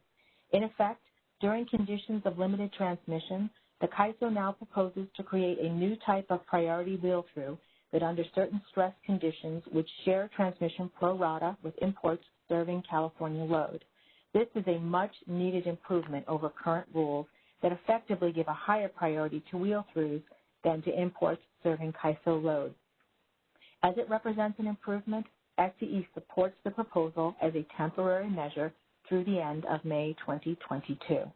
In effect, during conditions of limited transmission, the CAISO now proposes to create a new type of priority wheel-through that under certain stress conditions would share transmission pro rata with imports serving California load. This is a much-needed improvement over current rules that effectively give a higher priority to wheel-throughs than to imports serving CAISO load. As it represents an improvement, SCE supports the proposal as a temporary measure through the end of May 2022.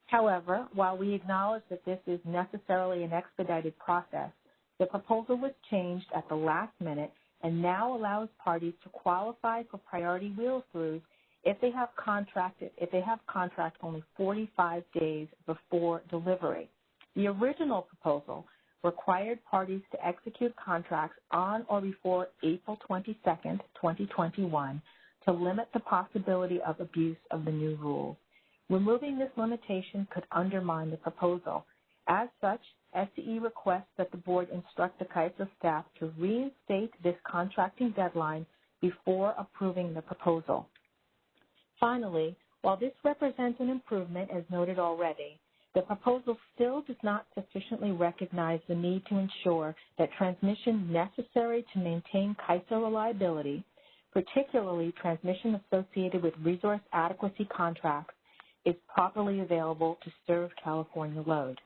However, while we acknowledge that this is necessarily an expedited process, the proposal was changed at the last minute and now allows parties to qualify for priority wheel-throughs if they have contract only 45 days before delivery. The original proposal required parties to execute contracts on or before April 22nd, 2021 to limit the possibility of abuse of the new rules. Removing this limitation could undermine the proposal. As such, SCE requests that the board instruct the CAISO staff to reinstate this contracting deadline before approving the proposal. Finally, while this represents an improvement as noted already, the proposal still does not sufficiently recognize the need to ensure that transmission necessary to maintain CAISO reliability, particularly transmission associated with resource adequacy contracts, is properly available to serve California load.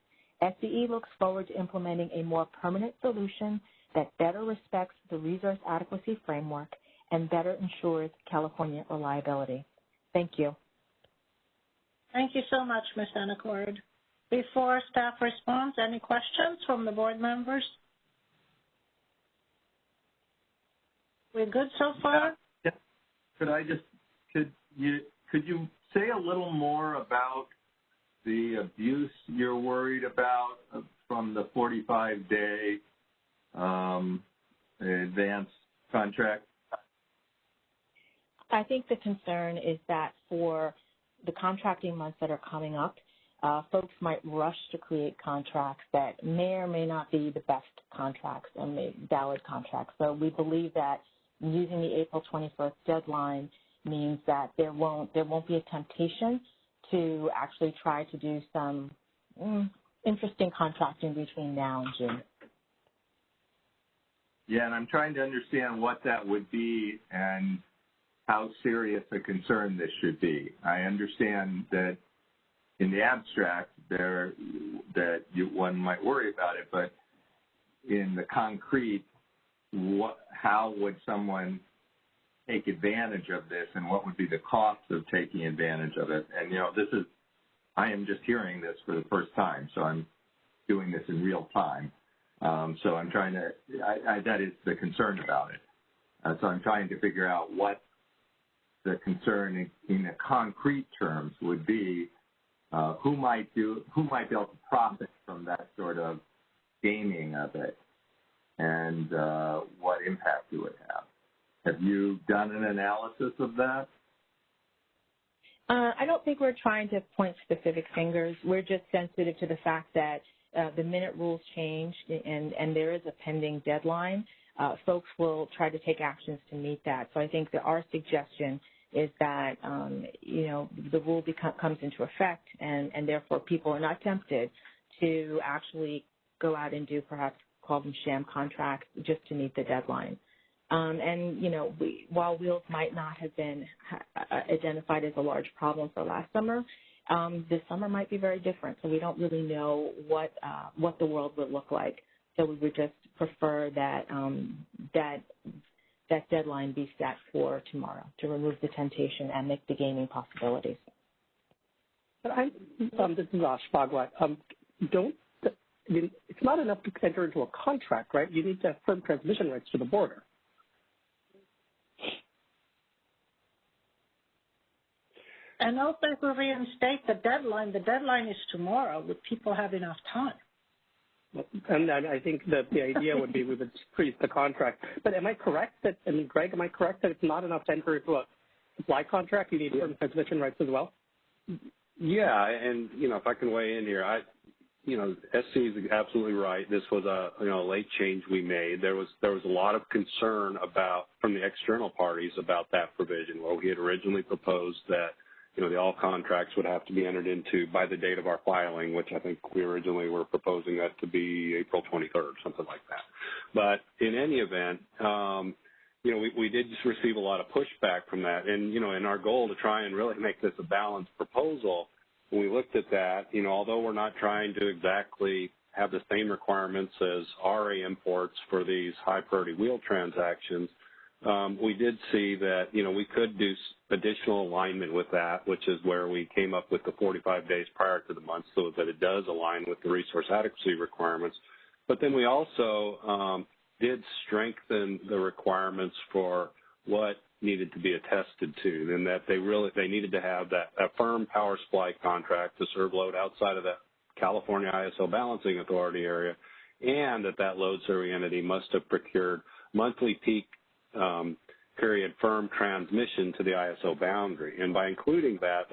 SCE looks forward to implementing a more permanent solution that better respects the resource adequacy framework and better ensures California reliability. Thank you. Thank you so much, Ms. Honestcourt. Before staff responds, any questions from the board members? We're good so far? Yeah. Could you say a little more about the abuse you're worried about from the 45-day advance contract? I think the concern is that for the contracting months that are coming up, folks might rush to create contracts that may or may not be the best contracts and valid contracts. So we believe that using the April 21st deadline means that there won't be a temptation to actually try to do some interesting contracting between now and June. Yeah, and I'm trying to understand what that would be and how serious a concern this should be. I understand that in the abstract one might worry about it, but in the concrete, how would someone take advantage of this, and what would be the cost of taking advantage of it? And I am just hearing this for the first time, so I'm doing this in real time. So I'm trying to, that is the concern about it. So I'm trying to figure out what the concern in concrete terms would be. Who might be able to profit from that sort of gaming of it, and what impact it would have. Have you done an analysis of that? I don't think we're trying to point specific fingers. We're just sensitive to the fact that the minute rules change and there is a pending deadline, folks will try to take actions to meet that. So I think that our suggestion is that, the rule comes into effect and therefore people are not tempted to actually go out and do perhaps call them sham contracts just to meet the deadline. While wheels might not have been identified as a large problem for last summer, this summer might be very different. So we don't really know what the world would look like. So we would just prefer that that deadline be set for tomorrow to remove the temptation and make the gaming possibilities. But this is Ash Bhagwat. Don't I mean, it's not enough to enter into a contract, right? You need to have firm transmission rights to the border. And also, if we reinstate the deadline is tomorrow. Would people have enough time? And I think that the idea would be we would freeze the contract. But am I correct that, I mean, Greg, am I correct that it's not enough to enter into a supply contract? You need firm transmission rights as well? Yeah, and, if I can weigh in here, SC is absolutely right. This was a late change we made. There was a lot of concern from the external parties about that provision, where we had originally proposed that the all contracts would have to be entered into by the date of our filing, which I think we originally were proposing that to be April 23rd, something like that. But in any event, we did just receive a lot of pushback from that. And, in our goal to try and really make this a balanced proposal, when we looked at that, although we're not trying to exactly have the same requirements as RA imports for these high priority wheel transactions, we did see that, we could do additional alignment with that, which is where we came up with the 45 days prior to the month so that it does align with the resource adequacy requirements. But then we also did strengthen the requirements for what needed to be attested to, and that they needed to have that firm power supply contract to serve load outside of the California ISO Balancing Authority area, and that load serving entity must have procured monthly peak period firm transmission to the ISO boundary. And by including that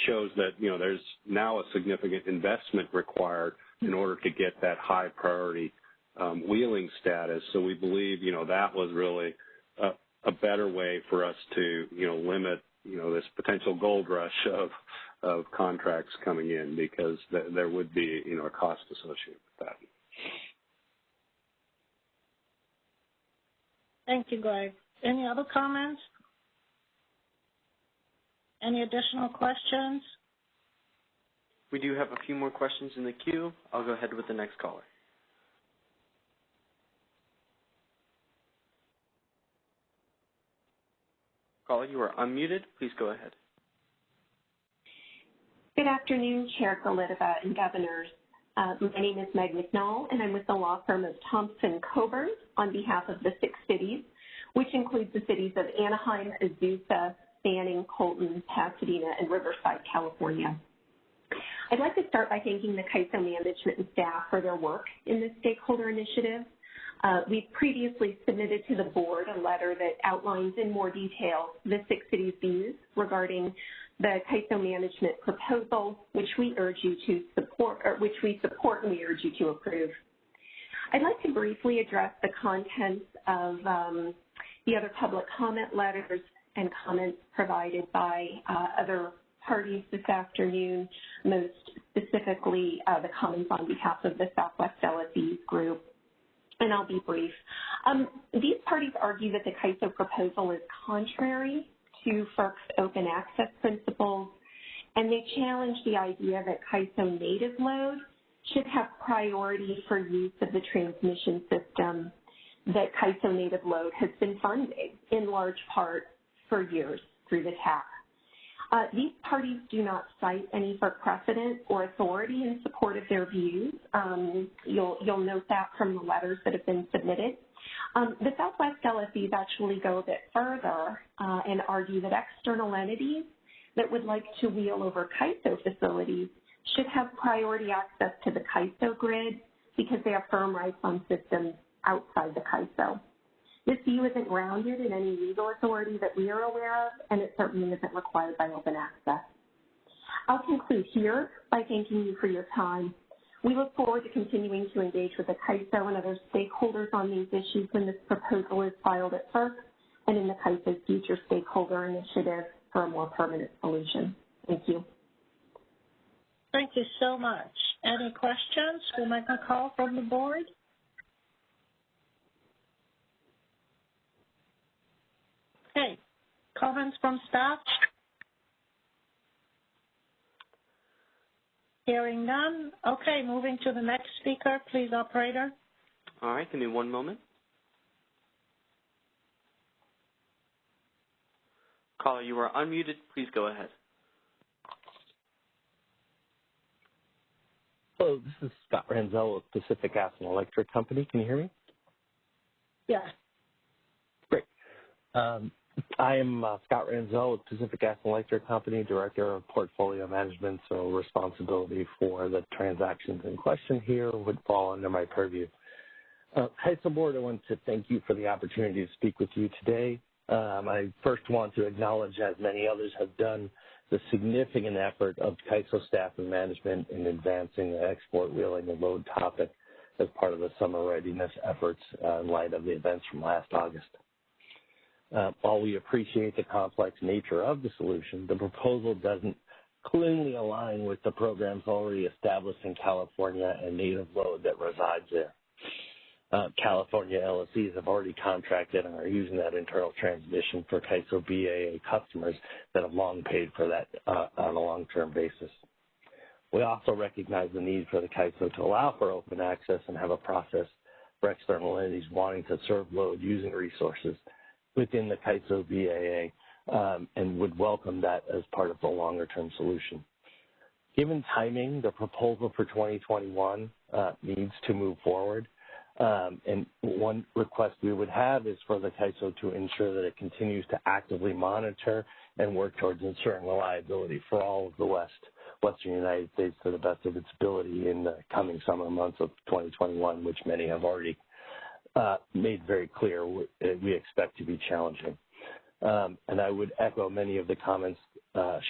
shows that, there's now a significant investment required in order to get that high priority wheeling status. So we believe, that was really a better way for us to, limit, this potential gold rush of contracts coming in, because there would be, a cost associated with that. Thank you, Greg. Any other comments? Any additional questions? We do have a few more questions in the queue. I'll go ahead with the next caller. Caller, you are unmuted. Please go ahead. Good afternoon, Chair Golitova and Governors. My name is Meg McNall, and I'm with the law firm of Thompson Coburn on behalf of the 6 cities, which includes the cities of Anaheim, Azusa, Banning, Colton, Pasadena, and Riverside, California. I'd like to start by thanking the CAISO management and staff for their work in this stakeholder initiative. We've previously submitted to the board a letter that outlines in more detail the 6 cities' views regarding the CAISO management proposal, which we urge you to support, or which we support and we urge you to approve. I'd like to briefly address the contents of the other public comment letters and comments provided by other parties this afternoon, most specifically the comments on behalf of the Southwest LSE group. And I'll be brief. These parties argue that the CAISO proposal is contrary to FERC's open access principles, and they challenge the idea that CAISO native load should have priority for use of the transmission system that CAISO native load has been funding in large part for years through the TAC. These parties do not cite any FERC precedent or authority in support of their views. You'll note that from the letters that have been submitted. The Southwest LSEs actually go a bit further and argue that external entities that would like to wheel over CAISO facilities should have priority access to the CAISO grid because they have firm rights on systems outside the CAISO. This view isn't grounded in any legal authority that we are aware of, and it certainly isn't required by open access. I'll conclude here by thanking you for your time. We look forward to continuing to engage with the CAISO and other stakeholders on these issues when this proposal is filed at FERC and in the CAISO's future stakeholder initiative for a more permanent solution. Thank you. Thank you so much. Any questions? We'll make a call from the board. Okay. Comments from staff? Hearing none. Okay, moving to the next speaker, please, operator. All right, give me one moment. Caller, you are unmuted. Please go ahead. Hello, this is Scott Ranzel of Pacific Gas and Electric Company. Can you hear me? Yeah. Great. I am Scott Ranzel with Pacific Gas and Electric Company, Director of Portfolio Management, so responsibility for the transactions in question here would fall under my purview. CAISO Board, I want to thank you for the opportunity to speak with you today. I first want to acknowledge, as many others have done, the significant effort of CAISO staff and management in advancing the export wheeling and load topic as part of the summer readiness efforts in light of the events from last August. While we appreciate the complex nature of the solution, the proposal doesn't cleanly align with the programs already established in California and native load that resides there. California LSEs have already contracted and are using that internal transmission for CAISO BAA customers that have long paid for that on a long-term basis. We also recognize the need for the CAISO to allow for open access and have a process for external entities wanting to serve load using resources within the CAISO BAA and would welcome that as part of the longer-term solution. Given timing, the proposal for 2021 needs to move forward. And one request we would have is for the CAISO to ensure that it continues to actively monitor and work towards ensuring reliability for all of the Western United States to the best of its ability in the coming summer months of 2021, which many have already made very clear we expect to be challenging. And I would echo many of the comments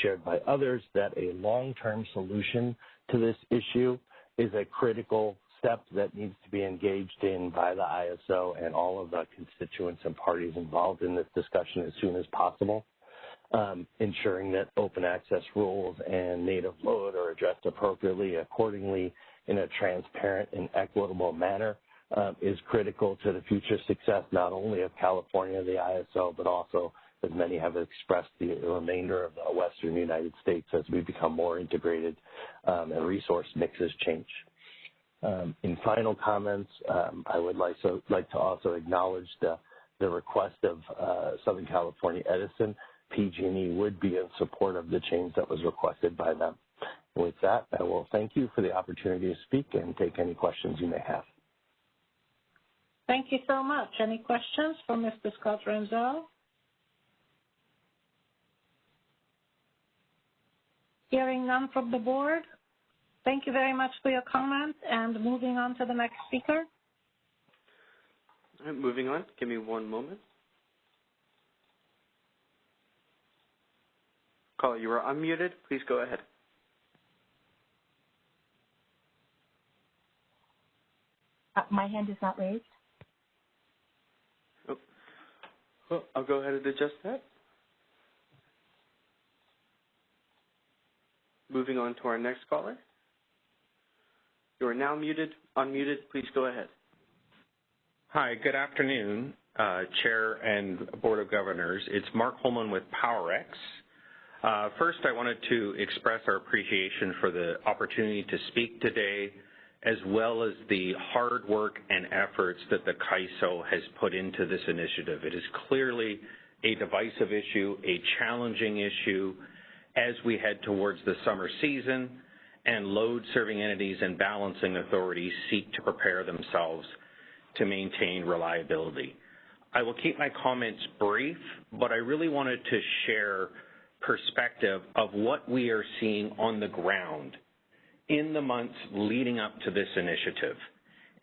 shared by others that a long-term solution to this issue is a critical step that needs to be engaged in by the ISO and all of the constituents and parties involved in this discussion as soon as possible, ensuring that open access rules and native load are addressed appropriately, accordingly, in a transparent and equitable manner is critical to the future success not only of California, the ISO, but also, as many have expressed, the remainder of the Western United States as we become more integrated and resource mixes change. In final comments, I would like to also acknowledge the request of Southern California Edison. PG&E would be in support of the change that was requested by them. And with that, I will thank you for the opportunity to speak and take any questions you may have. Thank you so much. Any questions for Mr. Scott Ranzel? Hearing none from the board. Thank you very much for your comments, and moving on to the next speaker. All right, moving on. Give me one moment. Caller, you are unmuted. Please go ahead. My hand is not raised. Oh, I'll go ahead and adjust that. Moving on to our next caller. You are now unmuted. Please go ahead. Hi, good afternoon, Chair and Board of Governors. It's Mark Holman with PowerX. First, I wanted to express our appreciation for the opportunity to speak today, as well as the hard work and efforts that the CAISO has put into this initiative. It is clearly a divisive issue, a challenging issue as we head towards the summer season, and load-serving entities and balancing authorities seek to prepare themselves to maintain reliability. I will keep my comments brief, but I really wanted to share perspective of what we are seeing on the ground in the months leading up to this initiative,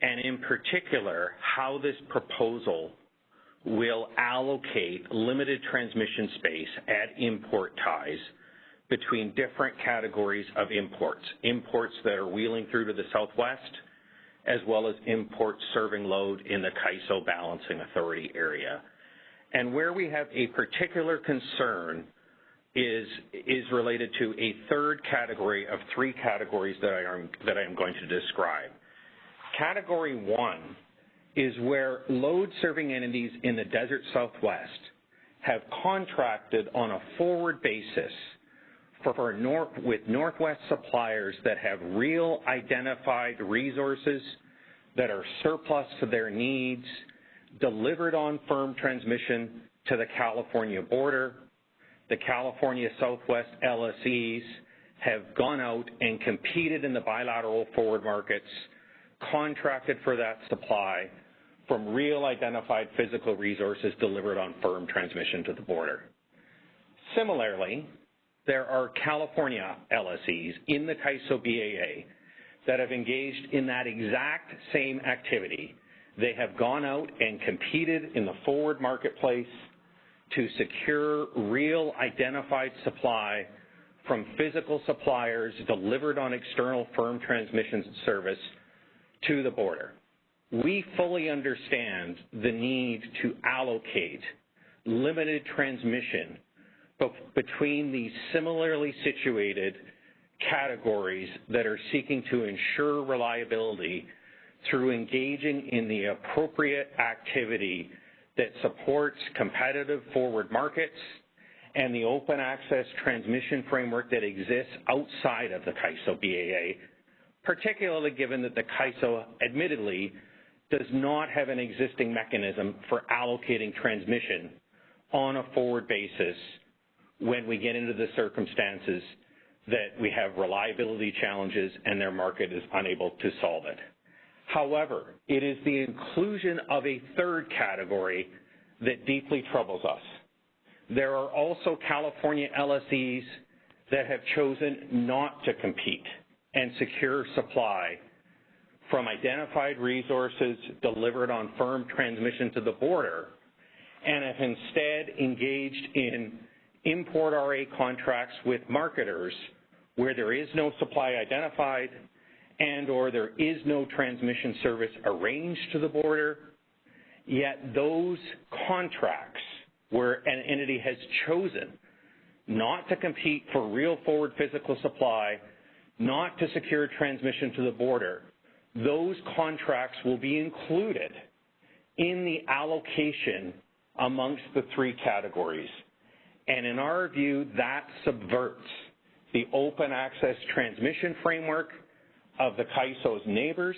and in particular, how this proposal will allocate limited transmission space at import ties between different categories of imports that are wheeling through to the Southwest, as well as imports serving load in the CAISO Balancing Authority area. And where we have a particular concern is related to a third category of three categories that I am going to describe. Category one is where load-serving entities in the desert Southwest have contracted on a forward basis with Northwest suppliers that have real identified resources that are surplus to their needs, delivered on firm transmission to the California border, the California Southwest LSEs, have gone out and competed in the bilateral forward markets, contracted for that supply from real identified physical resources delivered on firm transmission to the border. Similarly, there are California LSEs in the CAISO BAA that have engaged in that exact same activity. They have gone out and competed in the forward marketplace to secure real identified supply from physical suppliers delivered on external firm transmission service to the border. We fully understand the need to allocate limited transmission between these similarly situated categories that are seeking to ensure reliability through engaging in the appropriate activity that supports competitive forward markets and the open access transmission framework that exists outside of the CAISO BAA, particularly given that the CAISO admittedly does not have an existing mechanism for allocating transmission on a forward basis when we get into the circumstances that we have reliability challenges and their market is unable to solve it. However, it is the inclusion of a third category that deeply troubles us. There are also California LSEs that have chosen not to compete and secure supply from identified resources delivered on firm transmission to the border and have instead engaged in import RA contracts with marketers where there is no supply identified and or there is no transmission service arranged to the border, yet those contracts where an entity has chosen not to compete for real forward physical supply, not to secure transmission to the border, those contracts will be included in the allocation amongst the three categories. And in our view, that subverts the open access transmission framework of the CAISO's neighbors.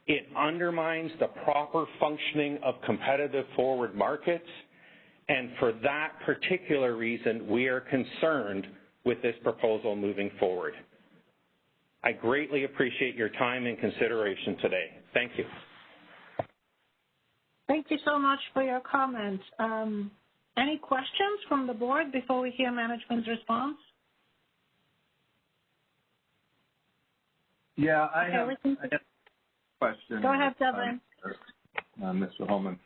It undermines the proper functioning of competitive forward markets. And for that particular reason, we are concerned with this proposal moving forward. I greatly appreciate your time and consideration today. Thank you. Thank you so much for your comments. Any questions from the board before we hear management's response? Yeah, I have a question. Go ahead, Devin. Mr. Holman.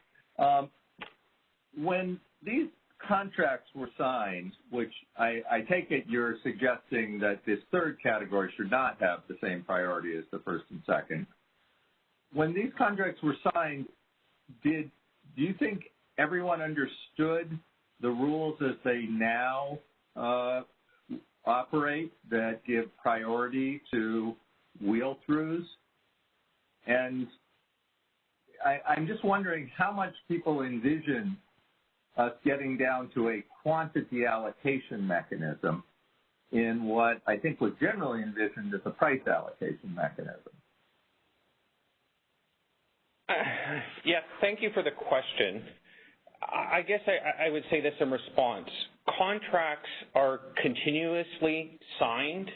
When these contracts were signed, which I take it you're suggesting that this third category should not have the same priority as the first and second. When these contracts were signed, do you think everyone understood the rules as they now operate that give priority to wheel-throughs? And I'm just wondering how much people envision us getting down to a quantity allocation mechanism in what I think was generally envisioned as a price allocation mechanism. Yes, thank you for the question. I guess I would say this in response. Contracts are continuously signed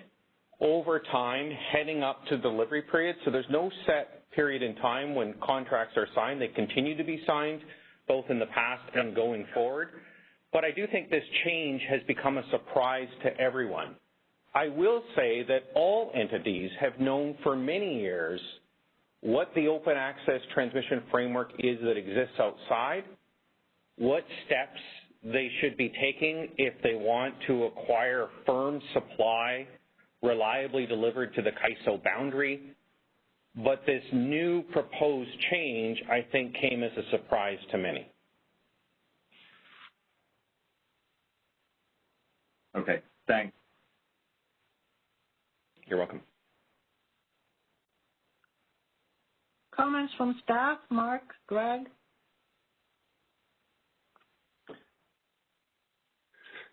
over time heading up to delivery period, so there's no set period in time when contracts are signed. They continue to be signed both in the past and going forward. But I do think this change has become a surprise to everyone. I will say that all entities have known for many years what the open access transmission framework is that exists outside, what steps they should be taking if they want to acquire firm supply reliably delivered to the CAISO boundary. But this new proposed change, I think, came as a surprise to many. Okay, thanks. You're welcome. Comments from staff, Mark, Greg?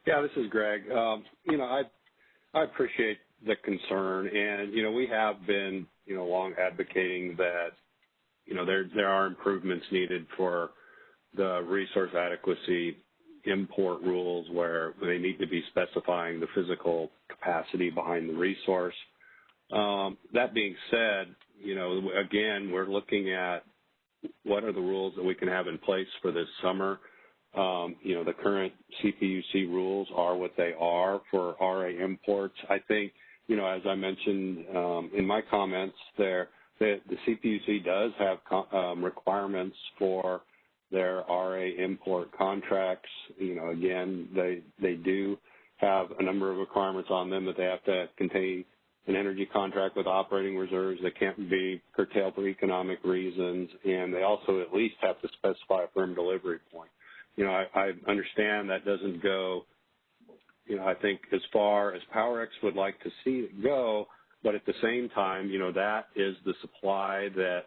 Yeah, this is Greg. I appreciate the concern, and we have been long advocating that there are improvements needed for the resource adequacy import rules where they need to be specifying the physical capacity behind the resource. That being said, again, we're looking at what are the rules that we can have in place for this summer. The current CPUC rules are what they are for RA imports. I think, as I mentioned in my comments there, the CPUC does have requirements for their RA import contracts. Again, they do have a number of requirements on them that they have to contain an energy contract with operating reserves that can't be curtailed for economic reasons, and they also at least have to specify a firm delivery point. I understand that doesn't go, I think as far as PowerX would like to see it go, but at the same time, that is the supply that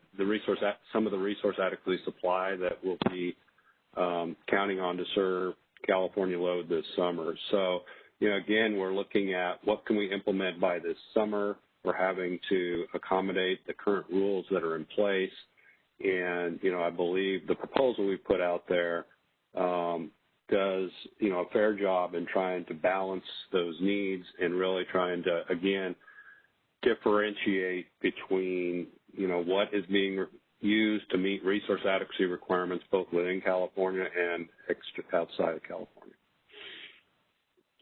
some of the resource adequacy supply that we'll be counting on to serve California load this summer. So, again, we're looking at what can we implement by this summer. We're having to accommodate the current rules that are in place. And, I believe the proposal we put out there does, a fair job in trying to balance those needs and really trying to, again, differentiate between, what is being used to meet resource adequacy requirements both within California and outside of California.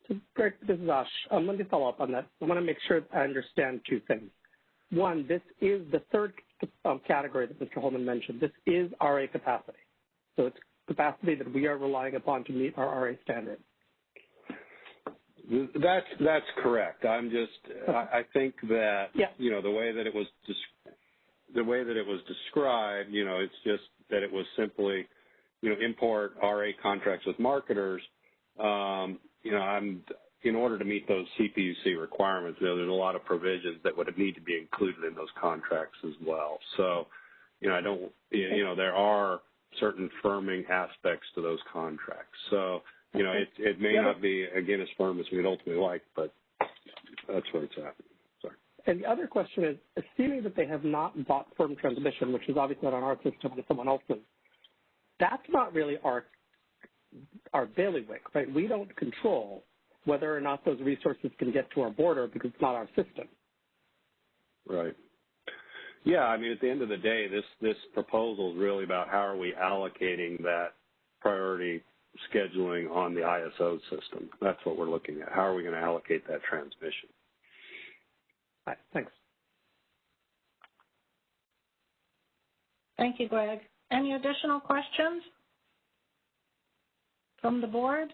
So, Greg, this is Ash. Let me follow up on that. I want to make sure I understand two things. One, this is the third category that Mr. Holman mentioned. This is RA capacity. So it's capacity that we are relying upon to meet our RA standard. That's correct. I think that, the way that it was described, it's just that it was simply, import RA contracts with marketers. In order to meet those CPUC requirements, there's a lot of provisions that would need to be included in those contracts as well. So, there are certain firming aspects to those contracts. So, it may not be, again, as firm as we'd ultimately like, but that's where it's at. Sorry. And the other question is, assuming that they have not bought firm transmission, which is obviously not on our system but someone else's, that's not really our bailiwick, right? We don't control whether or not those resources can get to our border because it's not our system. Right. Yeah, at the end of the day, this proposal is really about how are we allocating that priority scheduling on the ISO system. That's what we're looking at. How are we going to allocate that transmission? All right, thanks. Thank you, Greg. Any additional questions from the board?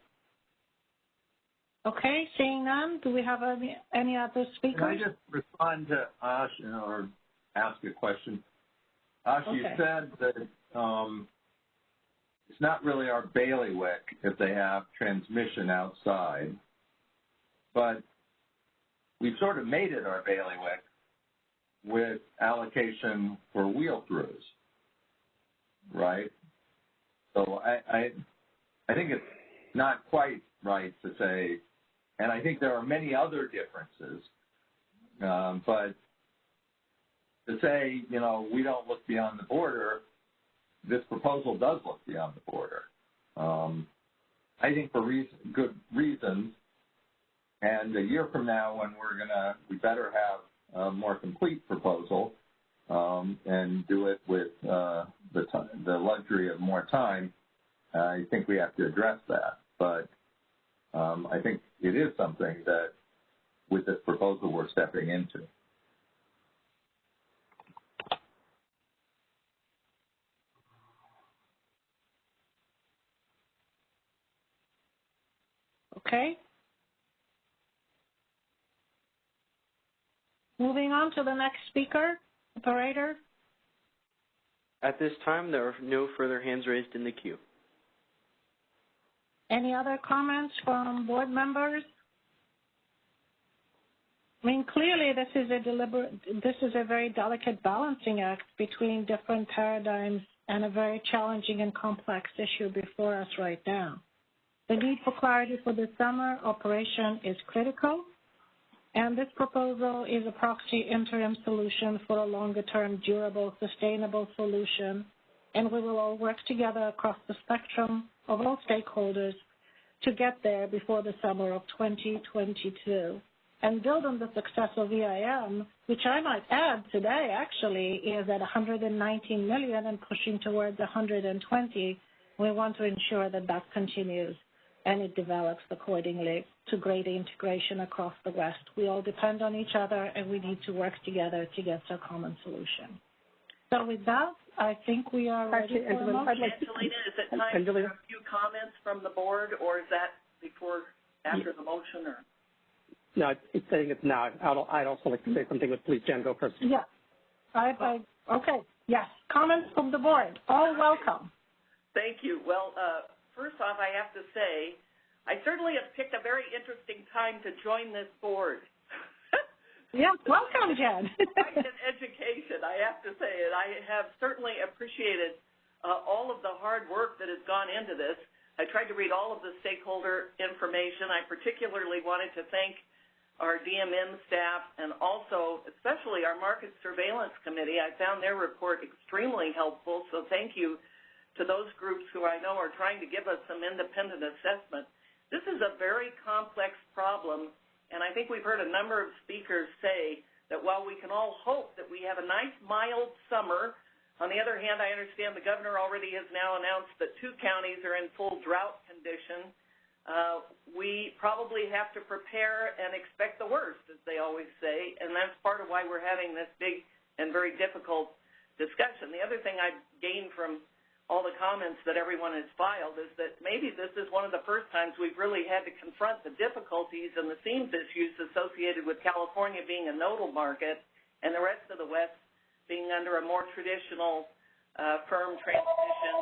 Okay, seeing none, do we have any other speakers? Can I just respond to Ash or ask a question? Ash, okay. You said that it's not really our bailiwick if they have transmission outside, but we've sort of made it our bailiwick with allocation for wheel-throughs, right? So I think it's not quite right to say, and I think there are many other differences, but to say, we don't look beyond the border, this proposal does look beyond the border. I think for good reasons, and a year from now when we better have a more complete proposal and do it with the luxury of more time, I think we have to address that. But I think it is something that with this proposal we're stepping into. Okay. Moving on to the next speaker, operator. At this time, there are no further hands raised in the queue. Any other comments from board members? Clearly this is a very delicate balancing act between different paradigms and a very challenging and complex issue before us right now. The need for clarity for the summer operation is critical, and this proposal is a proxy interim solution for a longer-term, durable, sustainable solution, and we will all work together across the spectrum of all stakeholders to get there before the summer of 2022 and build on the success of EIM, which I might add today actually is at $119 million and pushing towards $120. We want to ensure that that continues and it develops accordingly to greater integration across the West. We all depend on each other, and we need to work together to get to a common solution. So with that, I think we are ready for a motion. Angelina, is it time for a few comments from the board, or is that after the motion? Or? No, it's saying it's now. I'd also like to say something, but please, Jen, go first. Yeah. Okay. Yes. Comments from the board. All welcome. Thank you. Well, first off, I have to say, I certainly have picked a very interesting time to join this board. Yes, welcome, Jen. Quite an education, I have to say. And I have certainly appreciated all of the hard work that has gone into this. I tried to read all of the stakeholder information. I particularly wanted to thank our DMM staff and also especially our Market Surveillance Committee. I found their report extremely helpful, so thank you to those groups who I know are trying to give us some independent assessment. This is a very complex problem, and I think we've heard a number of speakers say that while we can all hope that we have a nice, mild summer, on the other hand, I understand the governor already has now announced that 2 counties are in full drought condition. We probably have to prepare and expect the worst, as they always say, and that's part of why we're having this big and very difficult discussion. The other thing I've gained from all the comments that everyone has filed is that maybe this is one of the first times we've really had to confront the difficulties and the seams issues associated with California being a nodal market and the rest of the West being under a more traditional firm transmission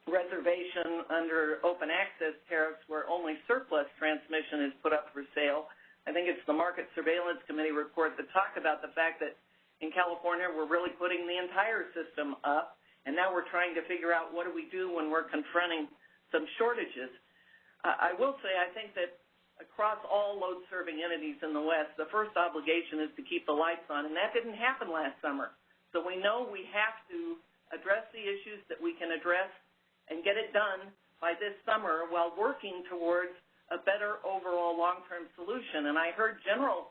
reservation under open access tariffs where only surplus transmission is put up for sale. I think it's the Market Surveillance Committee report that talked about the fact that in California we're really putting the entire system up. And now we're trying to figure out what do we do when we're confronting some shortages. I will say I think that across all load-serving entities in the West, the first obligation is to keep the lights on, and that didn't happen last summer. So we know we have to address the issues that we can address and get it done by this summer while working towards a better overall long-term solution. And I heard general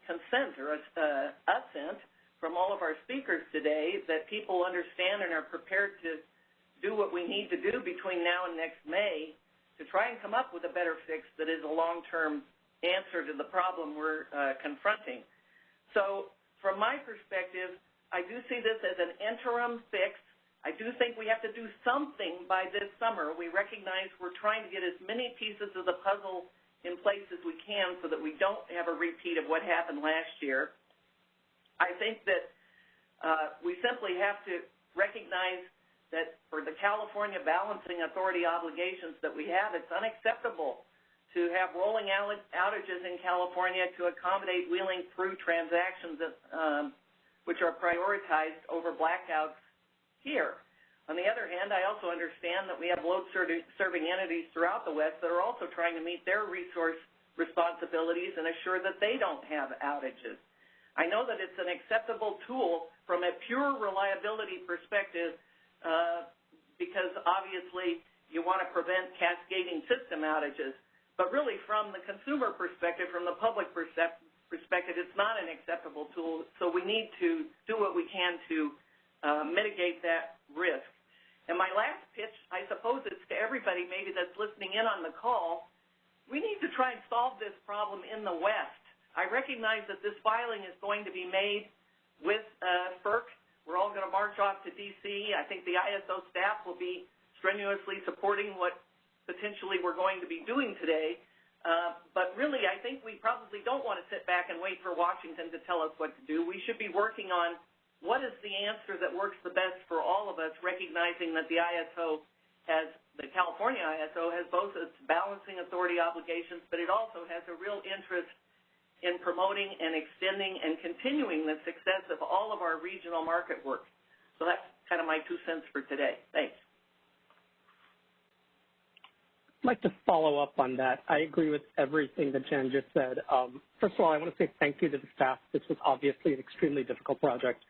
consent or assent from all of our speakers today that people understand and are prepared to do what we need to do between now and next May to try and come up with a better fix that is a long-term answer to the problem we're confronting. So from my perspective, I do see this as an interim fix. I do think we have to do something by this summer. We recognize we're trying to get as many pieces of the puzzle in place as we can so that we don't have a repeat of what happened last year. I think that we simply have to recognize that for the California Balancing Authority obligations that we have, it's unacceptable to have rolling outages in California to accommodate wheeling through transactions which are prioritized over blackouts here. On the other hand, I also understand that we have load-serving entities throughout the West that are also trying to meet their resource responsibilities and assure that they don't have outages. I know that it's an acceptable tool from a pure reliability perspective because obviously you want to prevent cascading system outages. But really from the consumer perspective, from the public perspective, it's not an acceptable tool. So we need to do what we can to mitigate that risk. And my last pitch, I suppose it's to everybody maybe that's listening in on the call, we need to try and solve this problem in the West. I recognize that this filing is going to be made with FERC. We're all going to march off to D.C. I think the ISO staff will be strenuously supporting what potentially we're going to be doing today. But really, I think we probably don't want to sit back and wait for Washington to tell us what to do. We should be working on what is the answer that works the best for all of us, recognizing that the California ISO has both its balancing authority obligations, but it also has a real interest in promoting and extending and continuing the success of all of our regional market work. So that's kind of my 2 cents for today. Thanks. I'd like to follow up on that. I agree with everything that Jen just said. First of all, I want to say thank you to the staff. This was obviously an extremely difficult project.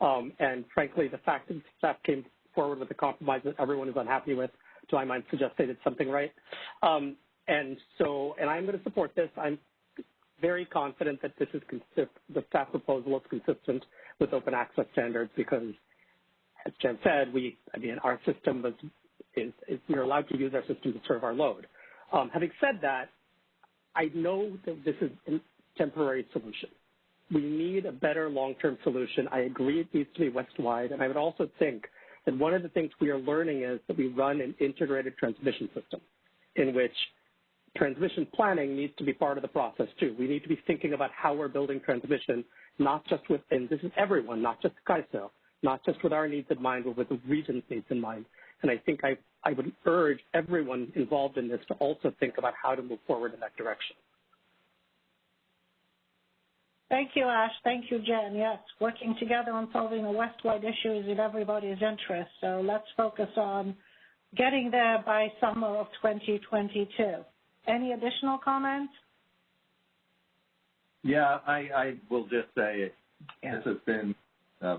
And frankly, the fact that the staff came forward with a compromise that everyone is unhappy with to my mind, suggests they did something right. And I'm going to support this. I'm very confident that this is the staff proposal is consistent with open access standards because, as Jen said, our system we're allowed to use our system to serve our load. Having said that, I know that this is a temporary solution. We need a better long-term solution. I agree it needs to be west-wide, and I would also think that one of the things we are learning is that we run an integrated transmission system in which transmission planning needs to be part of the process too. We need to be thinking about how we're building transmission, not just with, and this is everyone, not just CAISO, not just with our needs in mind, but with the region's needs in mind. And I think I would urge everyone involved in this to also think about how to move forward in that direction. Thank you, Ash. Thank you, Jen. Yes, working together on solving the west-wide issue is in everybody's interest. So let's focus on getting there by summer of 2022. Any additional comments? Yeah, I will just say this has been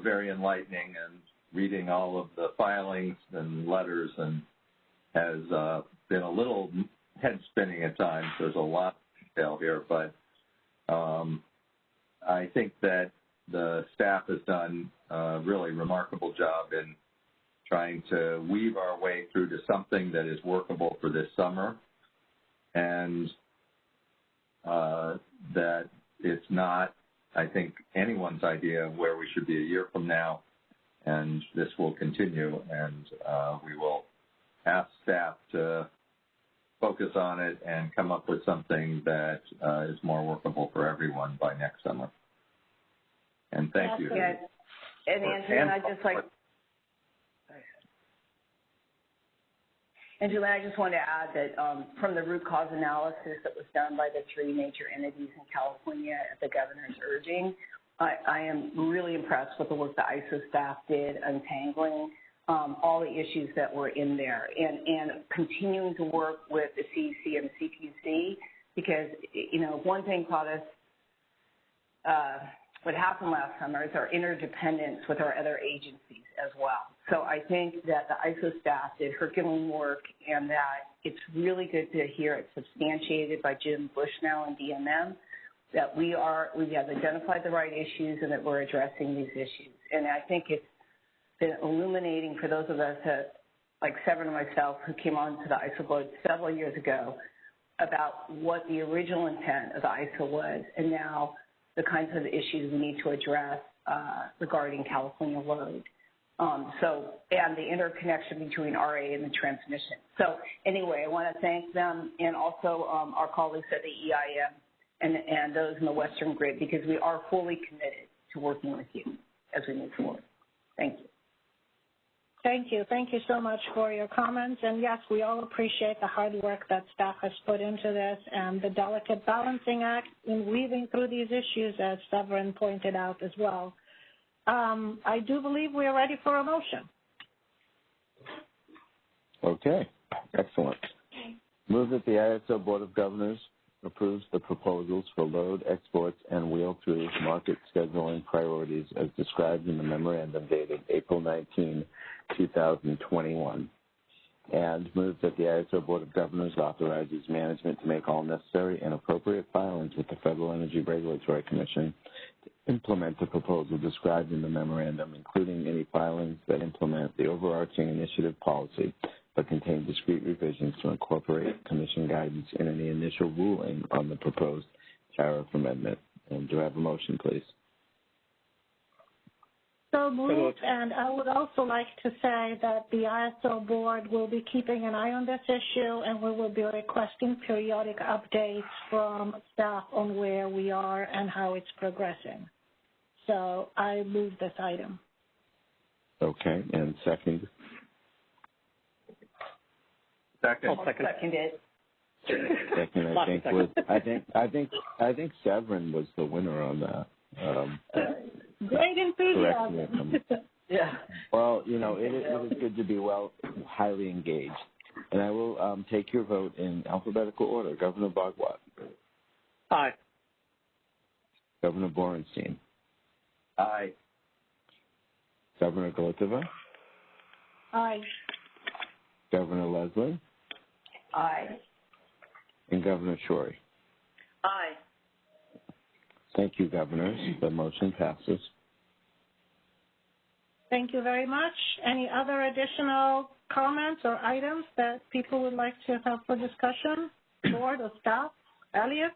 very enlightening, and reading all of the filings and letters and has been a little head-spinning at times. There's a lot of detail here, but I think that the staff has done a really remarkable job in trying to weave our way through to something that is workable for this summer, and that it's not, I think, anyone's idea of where we should be a year from now, and this will continue, and we will ask staff to focus on it and come up with something that is more workable for everyone by next summer. And thank you. Yeah. And Angela, I just want to add that from the root cause analysis that was done by the three major entities in California at the governor's urging, I am really impressed with the work the ISO staff did untangling all the issues that were in there and continuing to work with the CEC and the CPUC because, one thing taught us what happened last summer is our interdependence with our other agencies as well. So I think that the ISO staff did Herculean work and that it's really good to hear it substantiated by Jim Bushnell and DMM that we have identified the right issues and that we're addressing these issues. And I think it's been illuminating for those of us that, like Severin and myself, who came on to the ISO board several years ago about what the original intent of the ISO was and now the kinds of issues we need to address regarding California load. And the interconnection between RA and the transmission. So anyway, I want to thank them and also our colleagues at the EIM and those in the Western Grid because we are fully committed to working with you as we move forward. Thank you. Thank you. Thank you so much for your comments. And yes, we all appreciate the hard work that staff has put into this and the delicate balancing act in weaving through these issues, as Severin pointed out as well. I do believe we are ready for a motion. Okay, excellent. Move that the ISO Board of Governors approves the proposals for load, exports, and wheel-through market scheduling priorities as described in the memorandum dated April 19, 2021. And move that the ISO Board of Governors authorizes management to make all necessary and appropriate filings with the Federal Energy Regulatory Commission to implement the proposal described in the memorandum, including any filings that implement the overarching initiative policy but contain discrete revisions to incorporate Commission guidance in any initial ruling on the proposed tariff amendment. And do I have a motion, please? So moved, and I would also like to say that the ISO board will be keeping an eye on this issue, and we will be requesting periodic updates from staff on where we are and how it's progressing. So I move this item. Okay, and second? Second. Seconded. Second, I think Severin was the winner on that. Great enthusiasm. Yeah. Well, it is good to be highly engaged. And I will take your vote in alphabetical order. Governor Bogwat. Aye. Governor Borenstein. Governor Leslie? Aye. And Governor Shorey? Aye. Thank you, Governors. The motion passes. Thank you very much. Any other additional comments or items that people would like to have for discussion? Board or staff? Elliot?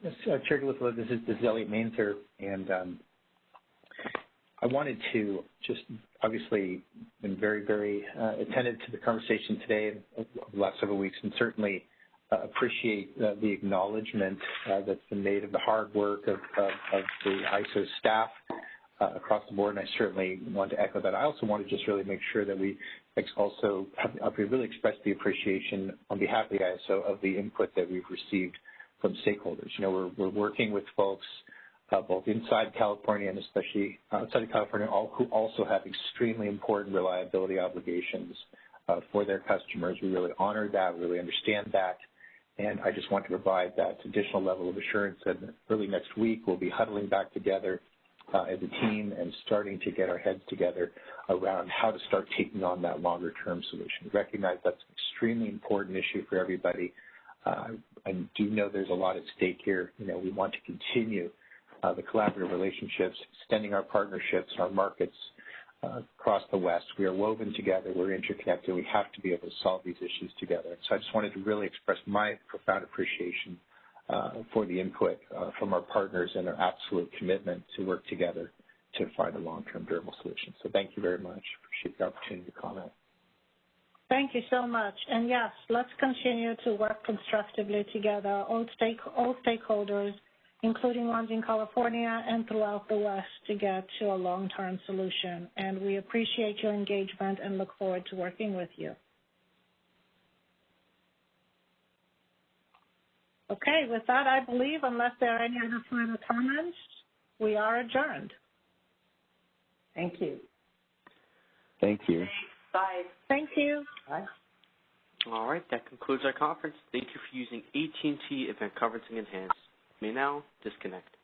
Yes, Chair Gillespie, this is Elliot Mainzer, and I wanted to just obviously been very, very attentive to the conversation today over the last several weeks, and certainly appreciate the acknowledgement that's been made of the hard work of the ISO staff across the board, and I certainly want to echo that. I also want to just really make sure that we also really express the appreciation on behalf of the ISO of the input that we've received from stakeholders. You know, we're working with folks both inside California and especially outside of California, who also have extremely important reliability obligations for their customers. We really honor that, we really understand that, and I just want to provide that additional level of assurance that early next week we'll be huddling back together as a team and starting to get our heads together around how to start taking on that longer-term solution. We recognize that's an extremely important issue for everybody. I do know there's a lot at stake here. You know, we want to continue the collaborative relationships, extending our partnerships, our markets across the West. We are woven together. We're interconnected. We have to be able to solve these issues together. So I just wanted to really express my profound appreciation for the input from our partners and our absolute commitment to work together to find a long-term durable solution. So thank you very much. Appreciate the opportunity to comment. Thank you so much. And yes, let's continue to work constructively together, all stakeholders, including ones in California and throughout the West, to get to a long-term solution. And we appreciate your engagement and look forward to working with you. Okay, with that, I believe, unless there are any other final comments, we are adjourned. Thank you. Thank you. Bye. Thank you. Bye. All right, that concludes our conference. Thank you for using AT&T Event Conferencing Enhanced. You may now disconnect.